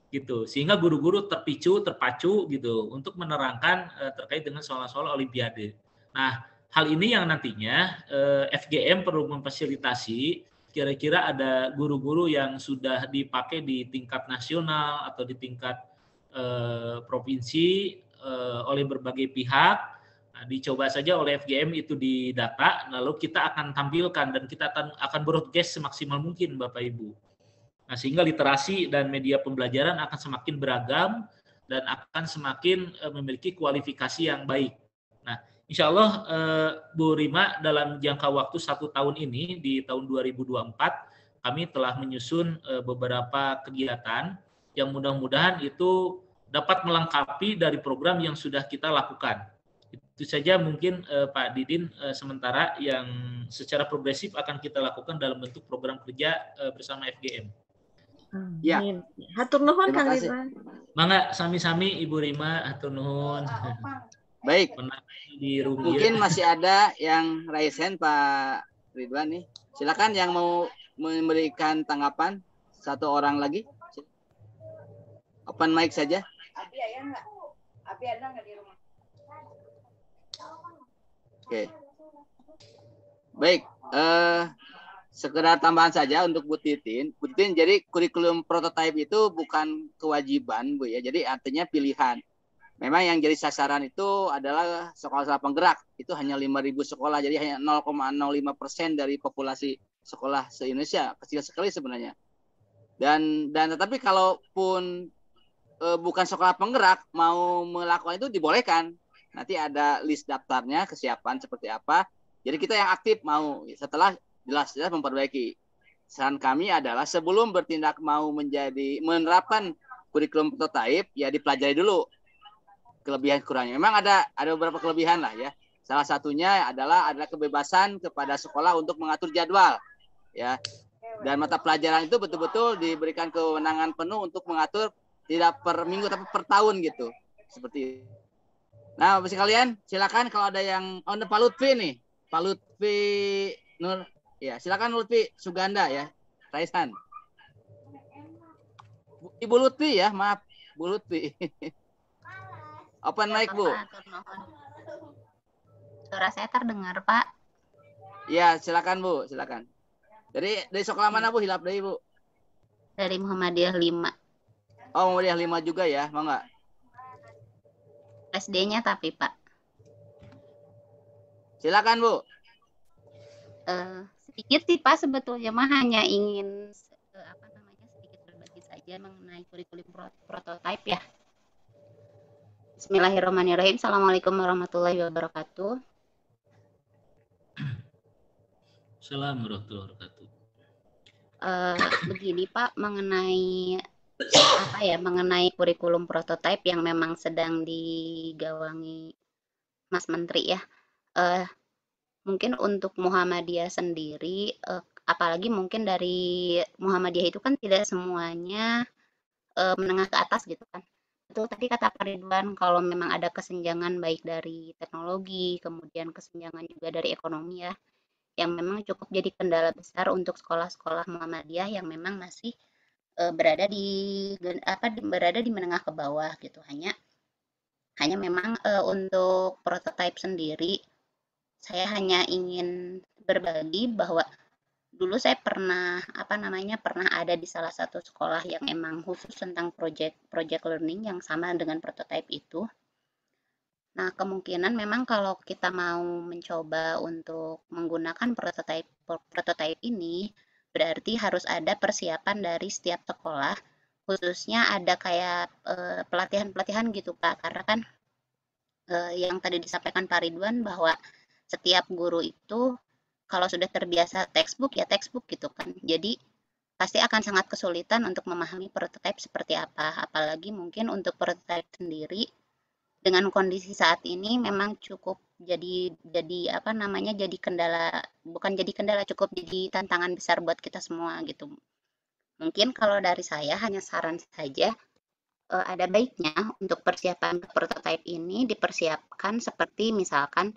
Gitu, sehingga guru-guru terpacu gitu untuk menerangkan terkait dengan soal-soal Olimpiade. Nah, hal ini yang nantinya FGM perlu memfasilitasi, kira-kira ada guru-guru yang sudah dipakai di tingkat nasional atau di tingkat provinsi oleh berbagai pihak. Nah, dicoba saja oleh FGM itu didata, lalu kita akan tampilkan dan kita akan broadcast semaksimal mungkin Bapak Ibu. Nah, sehingga literasi dan media pembelajaran akan semakin beragam dan akan semakin memiliki kualifikasi yang baik. Nah, insya Allah Bu Rima dalam jangka waktu 1 tahun ini di tahun 2024 kami telah menyusun beberapa kegiatan yang mudah-mudahan itu dapat melengkapi dari program yang sudah kita lakukan. Itu saja mungkin Pak Didin sementara yang secara progresif akan kita lakukan dalam bentuk program kerja bersama FGM. Ya. Hatur nuhun Kang Ridwan. Mangga sami-sami Ibu Rima, hatur nuhun. Baik. Mungkin masih ada yang raise hand Pak Ridwan nih. Silakan yang mau memberikan tanggapan, satu orang lagi. Open mic saja. Abi ada nggak? Abi ada nggak di rumah? Oke. Baik, sekedar tambahan saja untuk Bu Titin. Bu Titin, jadi kurikulum prototipe itu bukan kewajiban, Bu ya. Jadi artinya pilihan. Memang yang jadi sasaran itu adalah sekolah-sekolah penggerak. Itu hanya 5.000 sekolah, jadi hanya 0,05% dari populasi sekolah se-Indonesia. Kecil sekali sebenarnya. Dan tetapi kalaupun bukan sekolah penggerak mau melakukan itu dibolehkan. Nanti ada list daftarnya, kesiapan seperti apa. Jadi kita yang aktif mau setelah jelas memperbaiki. Saran kami adalah sebelum bertindak mau menerapkan kurikulum prototipe, ya dipelajari dulu kelebihan kurangnya. Memang ada beberapa kelebihan lah ya. Salah satunya adalah ada kebebasan kepada sekolah untuk mengatur jadwal, ya. Dan mata pelajaran itu betul-betul diberikan kewenangan penuh untuk mengatur tidak per minggu tapi per tahun gitu. Seperti itu. Nah, Bapak sekalian, silakan kalau ada yang Pak Lutfi nih. Pak Lutfi Nur, ya silakan Lutfi Suganda ya, Raisan. Ibu Lutfi ya, maaf Bu Lutfi. Open mic Bu. Suara saya terdengar Pak. Ya silakan Bu, silakan. Dari sekolah mana Bu? Hilap dari Bu. Dari Muhammadiyah 5. Oh Muhammadiyah 5 juga ya, mau nggak? SD-nya tapi Pak. Silakan Bu. Sedikit sih Pak, sebetulnya mah hanya ingin sedikit berbagi saja mengenai kurikulum prototipe ya. Bismillahirrahmanirrahim. Assalamualaikum warahmatullahi wabarakatuh. Assalamualaikum warahmatullahi wabarakatuh. Begini Pak, mengenai kurikulum prototipe yang memang sedang digawangi Mas Menteri ya. Mungkin untuk Muhammadiyah sendiri, apalagi mungkin dari Muhammadiyah itu kan tidak semuanya menengah ke atas gitu kan. Itu tadi kata Pak Ridwan, kalau memang ada kesenjangan baik dari teknologi, kemudian kesenjangan juga dari ekonomi ya, yang memang cukup jadi kendala besar untuk sekolah-sekolah Muhammadiyah yang memang masih berada di menengah ke bawah gitu. Hanya memang untuk prototipe sendiri saya hanya ingin berbagi bahwa dulu saya pernah ada di salah satu sekolah yang emang khusus tentang project learning yang sama dengan prototipe itu. Nah, kemungkinan memang kalau kita mau mencoba untuk menggunakan prototipe ini, berarti harus ada persiapan dari setiap sekolah, khususnya ada kayak pelatihan-pelatihan gitu Pak, karena kan yang tadi disampaikan Pak Ridwan bahwa setiap guru itu kalau sudah terbiasa textbook ya textbook gitu kan, jadi pasti akan sangat kesulitan untuk memahami prototipe seperti apa, apalagi mungkin untuk prototipe sendiri dengan kondisi saat ini memang cukup jadi kendala, bukan jadi kendala, cukup jadi tantangan besar buat kita semua gitu. Mungkin kalau dari saya hanya saran saja, ada baiknya untuk persiapan prototipe ini dipersiapkan seperti misalkan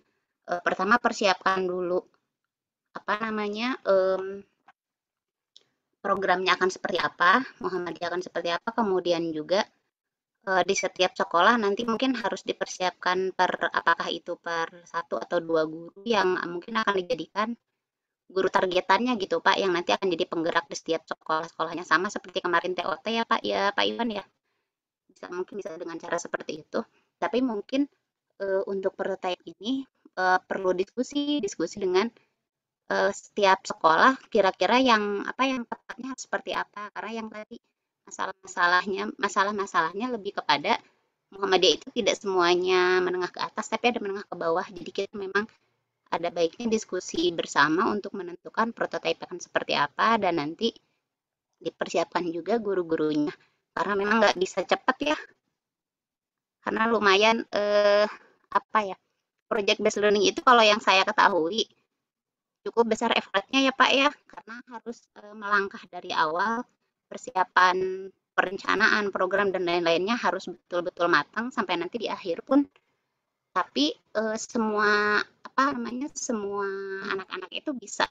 pertama persiapkan dulu programnya akan seperti apa, Muhammadiyah akan seperti apa, kemudian juga di setiap sekolah nanti mungkin harus dipersiapkan apakah itu per 1 atau 2 guru yang mungkin akan dijadikan guru targetannya gitu Pak, yang nanti akan jadi penggerak di setiap sekolah-sekolahnya, sama seperti kemarin TOT ya Pak Iwan ya, mungkin bisa dengan cara seperti itu. Tapi mungkin untuk prototipe ini perlu diskusi dengan setiap sekolah kira-kira yang tepatnya seperti apa, karena yang tadi masalah-masalahnya lebih kepada Muhammadiyah itu tidak semuanya menengah ke atas tapi ada menengah ke bawah, jadi kita memang ada baiknya diskusi bersama untuk menentukan prototipe akan seperti apa dan nanti dipersiapkan juga guru-gurunya, karena memang nggak bisa cepat ya, karena lumayan project based learning itu kalau yang saya ketahui cukup besar effortnya ya Pak ya, karena harus melangkah dari awal, persiapan perencanaan program dan lain-lainnya harus betul-betul matang sampai nanti di akhir pun. Tapi semua anak-anak itu bisa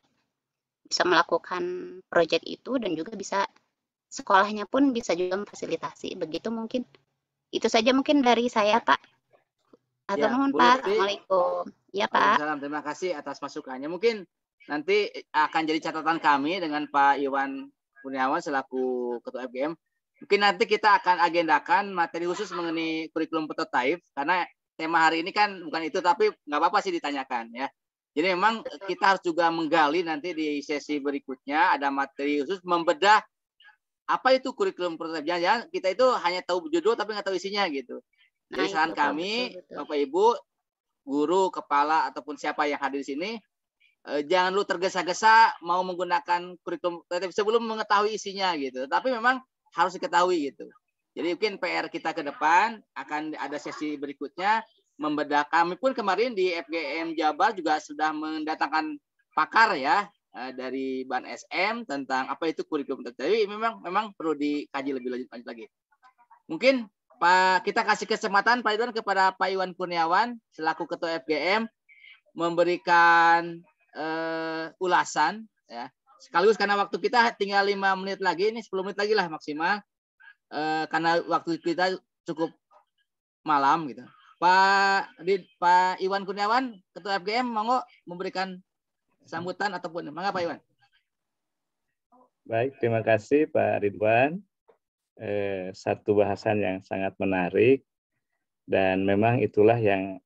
melakukan proyek itu dan juga bisa sekolahnya pun bisa juga memfasilitasi. Begitu mungkin. Itu saja mungkin dari saya Pak. Atur nuhun Pak. Assalamualaikum. Ya, Pak. Waalaikumsalam. Terima kasih atas masukannya. Mungkin nanti akan jadi catatan kami dengan Pak Iwan Kurniawan selaku Ketua FGM. Mungkin nanti kita akan agendakan materi khusus mengenai kurikulum prototipe, karena tema hari ini kan bukan itu, tapi nggak apa-apa sih ditanyakan ya. Jadi memang kita harus juga menggali nanti di sesi berikutnya ada materi khusus membedah apa itu kurikulum prototipe. Jangan kita itu hanya tahu judul tapi nggak tahu isinya gitu. Jadi saran kami, betul. Bapak Ibu, guru, kepala ataupun siapa yang hadir di sini, jangan lu tergesa-gesa mau menggunakan kurikulum sebelum mengetahui isinya gitu. Tapi memang harus diketahui gitu. Jadi mungkin PR kita ke depan akan ada sesi berikutnya membedah. Kami pun kemarin di FGM Jabar juga sudah mendatangkan pakar ya dari Ban SM tentang apa itu kurikulum. Jadi memang perlu dikaji lebih lanjut lagi. Mungkin Pak, kita kasih kesempatan Pak Ridwan kepada Pak Iwan Kurniawan selaku Ketua FGM memberikan ulasan ya. Sekaligus karena waktu kita tinggal 5 menit lagi, ini 10 menit lagi lah maksimal. Karena waktu kita cukup malam gitu. Pak Iwan Kurniawan Ketua FGM monggo memberikan sambutan ataupun mangga Pak Iwan. Baik, terima kasih Pak Ridwan. Satu bahasan yang sangat menarik dan memang itulah yang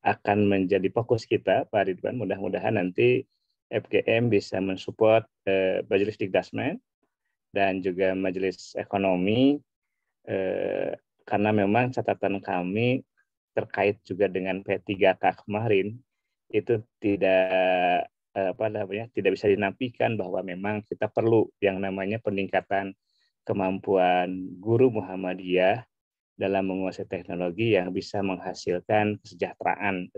akan menjadi fokus kita Pak Ridwan. Mudah-mudahan nanti FGM bisa mensupport Majelis Dikdasmen dan juga Majelis Ekonomi karena memang catatan kami terkait juga dengan P3K kemarin itu tidak tidak bisa dinafikan bahwa memang kita perlu yang namanya peningkatan kemampuan guru Muhammadiyah dalam menguasai teknologi yang bisa menghasilkan kesejahteraan.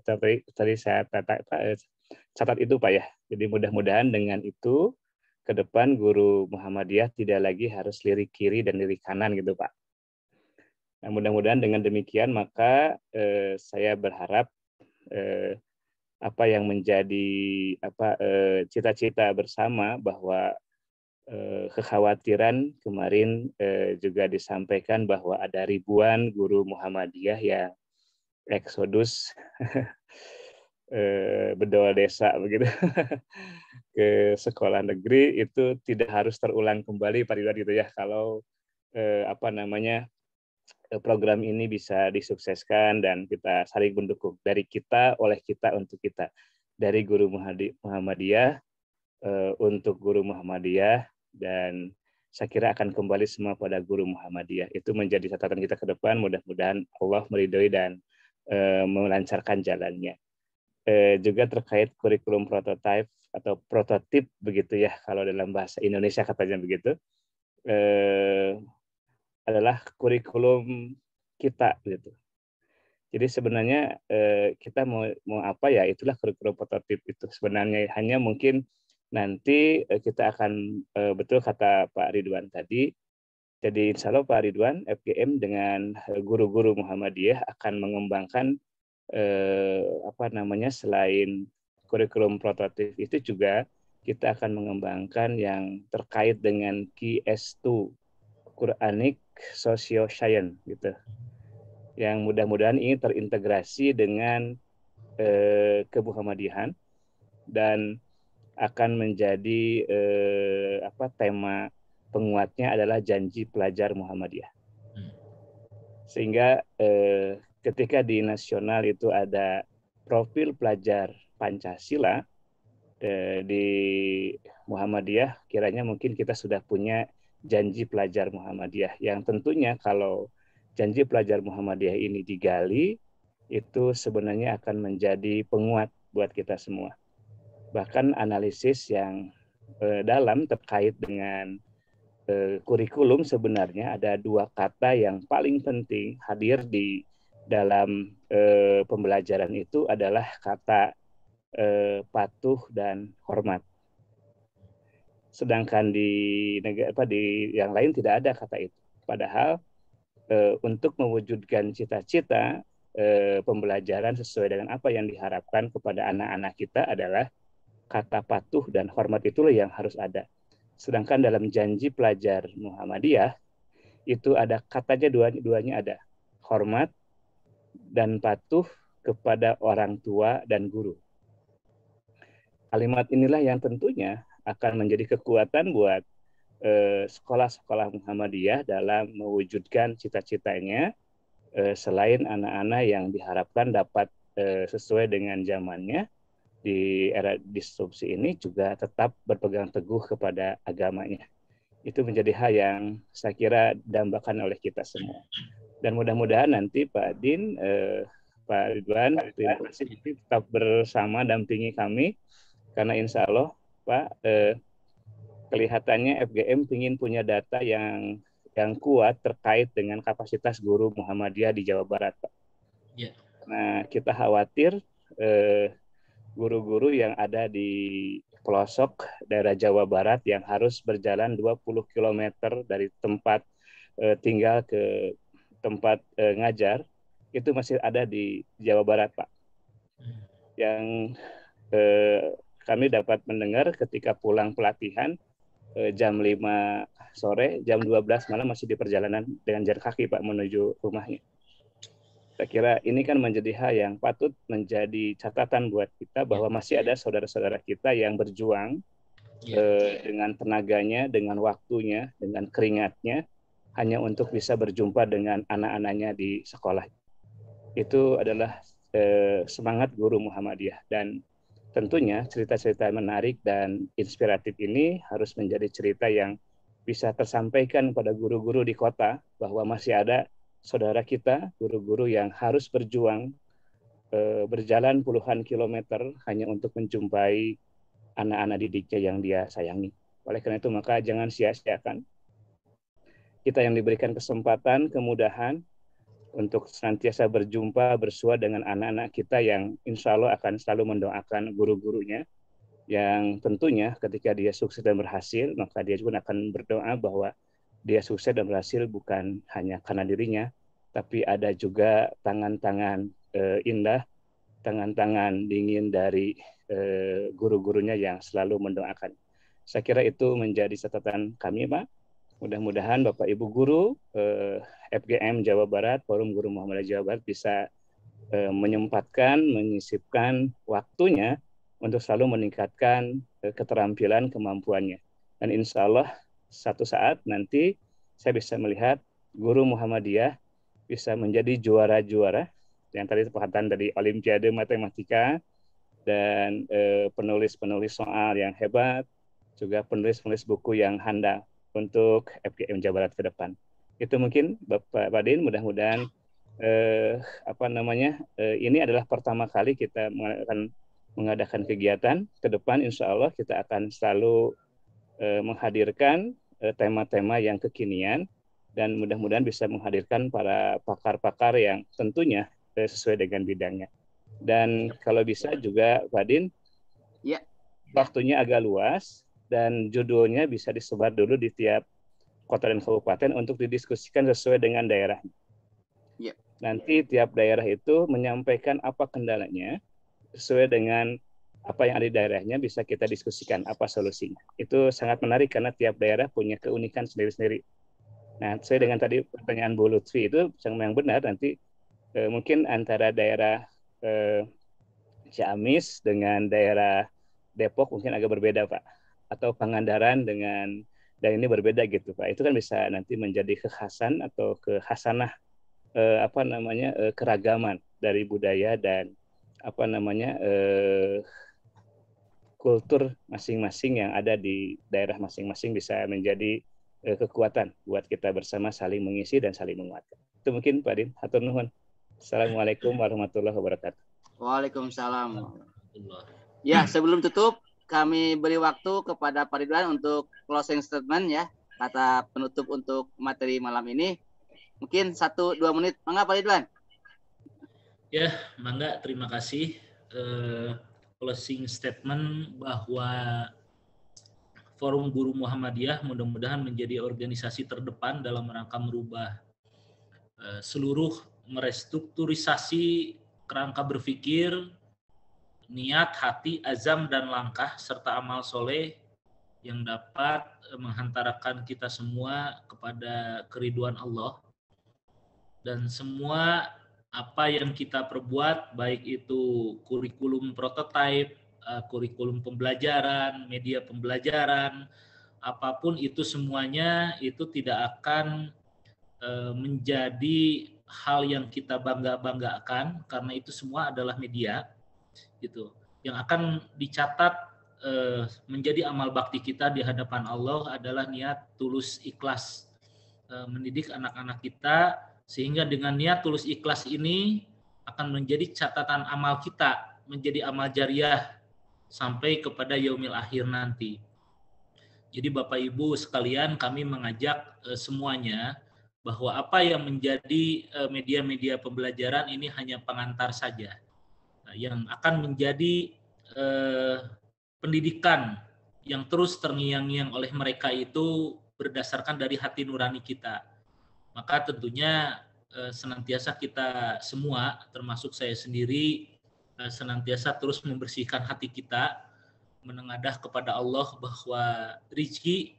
Tadi saya catat itu Pak ya. Jadi mudah-mudahan dengan itu ke depan guru Muhammadiyah tidak lagi harus lirik kiri dan lirik kanan gitu Pak. Nah, mudah-mudahan dengan demikian maka saya berharap apa yang menjadi cita-cita bersama bahwa kekhawatiran kemarin juga disampaikan bahwa ada ribuan guru Muhammadiyah yang eksodus bedol desa begitu ke sekolah negeri, itu tidak harus terulang kembali Pak Ridwan gitu ya kalau program ini bisa disukseskan dan kita saling mendukung dari kita oleh kita untuk kita, dari guru Muhammadiyah untuk guru Muhammadiyah, dan saya kira akan kembali semua pada guru Muhammadiyah. Itu menjadi catatan kita ke depan. Mudah-mudahan Allah meridhoi dan melancarkan jalannya. Juga terkait kurikulum prototipe atau prototip begitu ya, kalau dalam bahasa Indonesia katanya begitu, adalah kurikulum kita gitu. Jadi sebenarnya kita mau apa ya, itulah kurikulum prototip itu sebenarnya. Hanya mungkin nanti kita akan betul kata Pak Ridwan tadi. Jadi insya Allah Pak Ridwan, FGM dengan guru-guru Muhammadiyah akan mengembangkan selain kurikulum prototip itu juga kita akan mengembangkan yang terkait dengan QS2 Quranic Social Science gitu. Yang mudah-mudahan ini terintegrasi dengan kemuhammadiyahan dan akan menjadi tema penguatnya adalah janji pelajar Muhammadiyah. Sehingga ketika di nasional itu ada profil pelajar Pancasila, di Muhammadiyah kiranya mungkin kita sudah punya janji pelajar Muhammadiyah, yang tentunya kalau janji pelajar Muhammadiyah ini digali, itu sebenarnya akan menjadi penguat buat kita semua. Bahkan analisis yang dalam terkait dengan kurikulum, sebenarnya ada 2 kata yang paling penting hadir di dalam pembelajaran itu adalah kata patuh dan hormat. Sedangkan di yang lain tidak ada kata itu. Padahal untuk mewujudkan cita-cita pembelajaran sesuai dengan apa yang diharapkan kepada anak-anak kita adalah kata patuh dan hormat, itulah yang harus ada. Sedangkan dalam janji pelajar Muhammadiyah itu ada katanya duanya ada, hormat dan patuh kepada orang tua dan guru. Kalimat inilah yang tentunya akan menjadi kekuatan buat sekolah-sekolah Muhammadiyah dalam mewujudkan cita-citanya, selain anak-anak yang diharapkan dapat sesuai dengan zamannya di era disrupsi ini juga tetap berpegang teguh kepada agamanya. Itu menjadi hal yang saya kira dambakan oleh kita semua. Dan mudah-mudahan nanti Pak Din, Pak Ridwan, tetap bersama dampingi kami, karena insya Allah Pak, kelihatannya FGM ingin punya data yang kuat terkait dengan kapasitas guru Muhammadiyah di Jawa Barat, Pak. Ya. Nah, kita khawatir guru-guru yang ada di pelosok daerah Jawa Barat yang harus berjalan 20 km dari tempat tinggal ke tempat ngajar, itu masih ada di Jawa Barat, Pak. Yang kami dapat mendengar ketika pulang pelatihan, jam 5 sore, jam 12 malam masih di perjalanan dengan jalan kaki, Pak, menuju rumahnya. Saya kira ini kan menjadi hal yang patut menjadi catatan buat kita bahwa masih ada saudara-saudara kita yang berjuang dengan tenaganya, dengan waktunya, dengan keringatnya, hanya untuk bisa berjumpa dengan anak-anaknya di sekolah. Itu adalah semangat guru Muhammadiyah, dan tentunya cerita-cerita menarik dan inspiratif ini harus menjadi cerita yang bisa tersampaikan pada guru-guru di kota bahwa masih ada saudara kita, guru-guru yang harus berjuang berjalan puluhan kilometer hanya untuk menjumpai anak-anak didiknya yang dia sayangi. Oleh karena itu maka jangan sia-siakan kita yang diberikan kesempatan, kemudahan untuk senantiasa berjumpa, bersua dengan anak-anak kita yang insya Allah akan selalu mendoakan guru-gurunya, yang tentunya ketika dia sukses dan berhasil, maka dia juga akan berdoa bahwa dia sukses dan berhasil bukan hanya karena dirinya, tapi ada juga tangan-tangan indah, tangan-tangan dingin dari guru-gurunya yang selalu mendoakan. Saya kira itu menjadi catatan kami, Pak. Mudah-mudahan Bapak Ibu Guru FGM Jawa Barat, Forum Guru Muhammadiyah Jawa Barat bisa menyempatkan, menyisipkan waktunya untuk selalu meningkatkan keterampilan, kemampuannya. Dan insya Allah satu saat nanti saya bisa melihat guru Muhammadiyah bisa menjadi juara-juara yang tadi sepakatan dari Olimpiade Matematika, dan penulis-penulis soal yang hebat, juga penulis-penulis buku yang handal untuk FGM Jawa Barat ke depan. Itu mungkin Bapak Din, mudah-mudahan ini adalah pertama kali kita mengadakan kegiatan. Ke depan insya Allah kita akan selalu menghadirkan tema-tema yang kekinian, dan mudah-mudahan bisa menghadirkan para pakar-pakar yang tentunya sesuai dengan bidangnya. Dan kalau bisa juga Pak Din, ya, waktunya agak luas dan judulnya bisa disebar dulu di tiap kota dan kabupaten untuk didiskusikan sesuai dengan daerah. Ya. Nanti tiap daerah itu menyampaikan apa kendalanya, sesuai dengan apa yang ada di daerahnya bisa kita diskusikan apa solusinya. Itu sangat menarik karena tiap daerah punya keunikan sendiri-sendiri. Nah, sesuai dengan tadi pertanyaan Bu Lutfi itu yang benar, nanti mungkin antara daerah Ciamis dengan daerah Depok mungkin agak berbeda, Pak. Atau Pangandaran dengan dan ini berbeda gitu, Pak. Itu kan bisa nanti menjadi kekhasan atau kekhasanah keragaman dari budaya dan kultur masing-masing yang ada di daerah masing-masing bisa menjadi kekuatan buat kita bersama saling mengisi dan saling menguatkan. Itu mungkin Pak Din. Hatur nuhun. Assalamualaikum warahmatullahi wabarakatuh. Waalaikumsalam. Ya, sebelum tutup kami beri waktu kepada Pak Ridwan untuk closing statement ya, kata penutup untuk materi malam ini. Mungkin 1-2 menit. Mangga Pak Ridwan. Ya, mangga, terima kasih. Closing statement bahwa Forum Guru Muhammadiyah mudah-mudahan menjadi organisasi terdepan dalam rangka merubah merestrukturisasi kerangka berpikir, niat, hati, azam, dan langkah, serta amal soleh yang dapat menghantarkan kita semua kepada keriduan Allah. Dan semua apa yang kita perbuat, baik itu kurikulum prototype, kurikulum pembelajaran, media pembelajaran, apapun itu semuanya itu tidak akan menjadi hal yang kita banggakan karena itu semua adalah media gitu. Yang akan dicatat menjadi amal bakti kita di hadapan Allah adalah niat tulus ikhlas mendidik anak-anak kita, sehingga dengan niat tulus ikhlas ini akan menjadi catatan amal kita, menjadi amal jariah sampai kepada yaumil akhir nanti. Jadi Bapak Ibu sekalian, kami mengajak semuanya bahwa apa yang menjadi media-media pembelajaran ini hanya pengantar saja. Yang akan menjadi pendidikan yang terus terngiang-ngiang oleh mereka itu berdasarkan dari hati nurani kita. Maka tentunya senantiasa kita semua, termasuk saya sendiri, senantiasa terus membersihkan hati kita, menengadah kepada Allah bahwa rezeki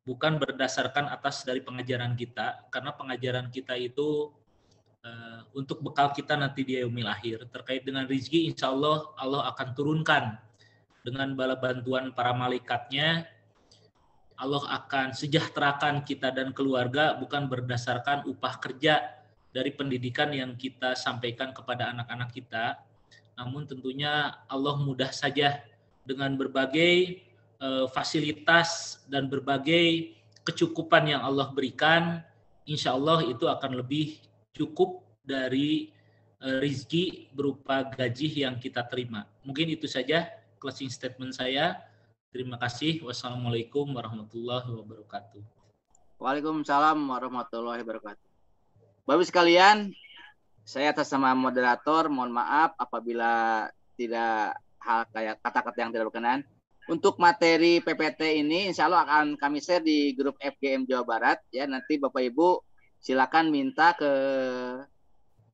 bukan berdasarkan atas dari pengajaran kita, karena pengajaran kita itu untuk bekal kita nanti di yaumil akhir. Terkait dengan rezeki, insya Allah Allah akan turunkan dengan bala bantuan para malaikatnya. Allah akan sejahterakan kita dan keluarga bukan berdasarkan upah kerja dari pendidikan yang kita sampaikan kepada anak-anak kita. Namun tentunya Allah mudah saja dengan berbagai fasilitas dan berbagai kecukupan yang Allah berikan, insya Allah itu akan lebih cukup dari rezeki berupa gaji yang kita terima. Mungkin itu saja closing statement saya. Terima kasih. Wassalamualaikum warahmatullahi wabarakatuh. Waalaikumsalam warahmatullahi wabarakatuh. Bapak sekalian, saya atas nama moderator mohon maaf apabila tidak hal kayak kata-kata yang tidak berkenan. Untuk materi PPT ini insya Allah akan kami share di grup FGM Jawa Barat ya. Nanti Bapak Ibu silakan minta ke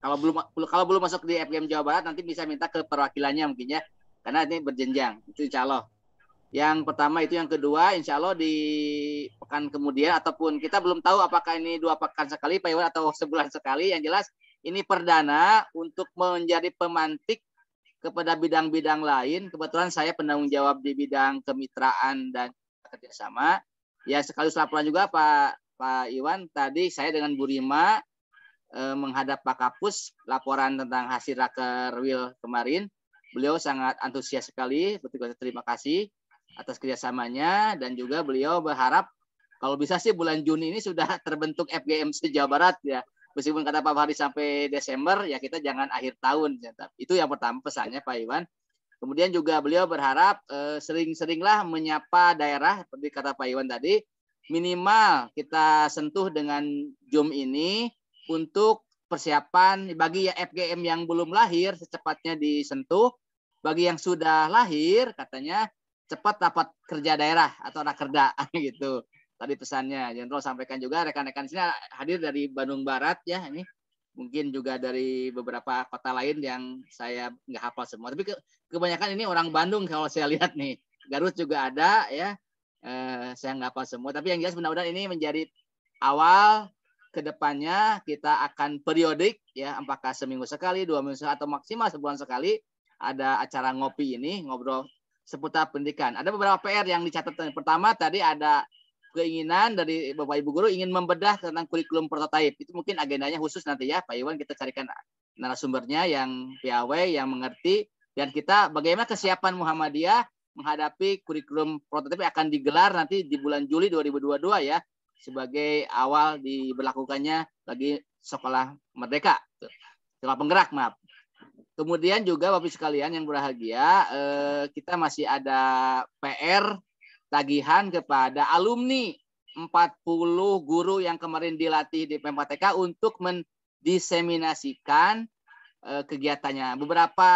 kalau belum masuk di FGM Jawa Barat nanti bisa minta ke perwakilannya mungkin ya. Karena ini berjenjang. Itu insya Allah. Yang pertama itu, yang kedua insya Allah di pekan kemudian ataupun kita belum tahu apakah ini 2 pekan sekali Pak Iwan atau sebulan sekali, yang jelas ini perdana untuk menjadi pemantik kepada bidang-bidang lain. Kebetulan saya penanggung jawab di bidang kemitraan dan kerjasama. Ya sekaligus laporan juga Pak Iwan, tadi saya dengan Bu Rima menghadap Pak Kapus laporan tentang hasil Raker Wil kemarin. Beliau sangat antusias sekali, betul-betul terima kasih atas kerjasamanya, dan juga beliau berharap kalau bisa sih bulan Juni ini sudah terbentuk FGM Jawa Barat ya. Meskipun kata Pak Fahri sampai Desember, ya kita jangan akhir tahun. Itu yang pertama pesannya Pak Iwan. Kemudian juga beliau berharap sering-seringlah menyapa daerah, seperti kata Pak Iwan tadi, minimal kita sentuh dengan Zoom ini untuk persiapan bagi FGM yang belum lahir secepatnya disentuh, bagi yang sudah lahir katanya cepat dapat kerja daerah atau rakerda gitu. Tadi pesannya Jenderal sampaikan juga, rekan-rekan sini hadir dari Bandung Barat ya, ini mungkin juga dari beberapa kota lain yang saya nggak hafal semua, tapi kebanyakan ini orang Bandung kalau saya lihat nih. Garut juga ada ya, saya nggak hafal semua, tapi yang jelas mudah-mudahan ini menjadi awal kedepannya kita akan periodik ya, apakah seminggu sekali, 2 minggu sekali, atau maksimal sebulan sekali ada acara ngopi ini, ngobrol seputar pendidikan. Ada beberapa PR yang dicatat. Pertama tadi ada keinginan dari Bapak Ibu guru ingin membedah tentang kurikulum prototipe. Itu mungkin agendanya khusus nanti ya Pak Iwan, kita carikan narasumbernya yang piawai, yang mengerti, dan kita bagaimana kesiapan Muhammadiyah menghadapi kurikulum prototipe akan digelar nanti di bulan Juli 2022 ya, sebagai awal diberlakukannya bagi sekolah merdeka, sekolah penggerak maaf. Kemudian juga Bapak sekalian yang berbahagia, kita masih ada PR tagihan kepada alumni 40 guru yang kemarin dilatih di PMPTK untuk mendiseminasikan kegiatannya. Beberapa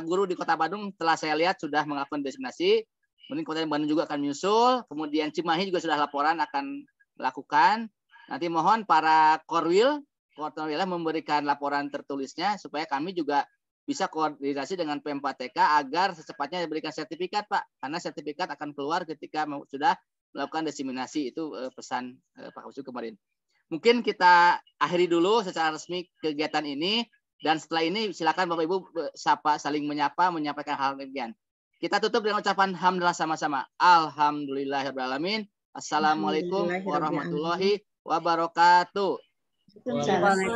guru di Kota Bandung telah saya lihat sudah melakukan diseminasi. Mungkin Kota Bandung juga akan menyusul. Kemudian Cimahi juga sudah laporan akan melakukan. Nanti mohon para korwil memberikan laporan tertulisnya supaya kami juga bisa koordinasi dengan PMPTK agar secepatnya diberikan sertifikat Pak, karena sertifikat akan keluar ketika sudah melakukan diseminasi. Itu pesan Pak Kapus kemarin. Mungkin kita akhiri dulu secara resmi kegiatan ini. Dan setelah ini silakan Bapak Ibu saling menyampaikan hal demikian. Kita tutup dengan ucapan hamdalah sama-sama. Alhamdulillahirrahmanirrahim. Assalamualaikum warahmatullahi wabarakatuh. Waalaikumsalam.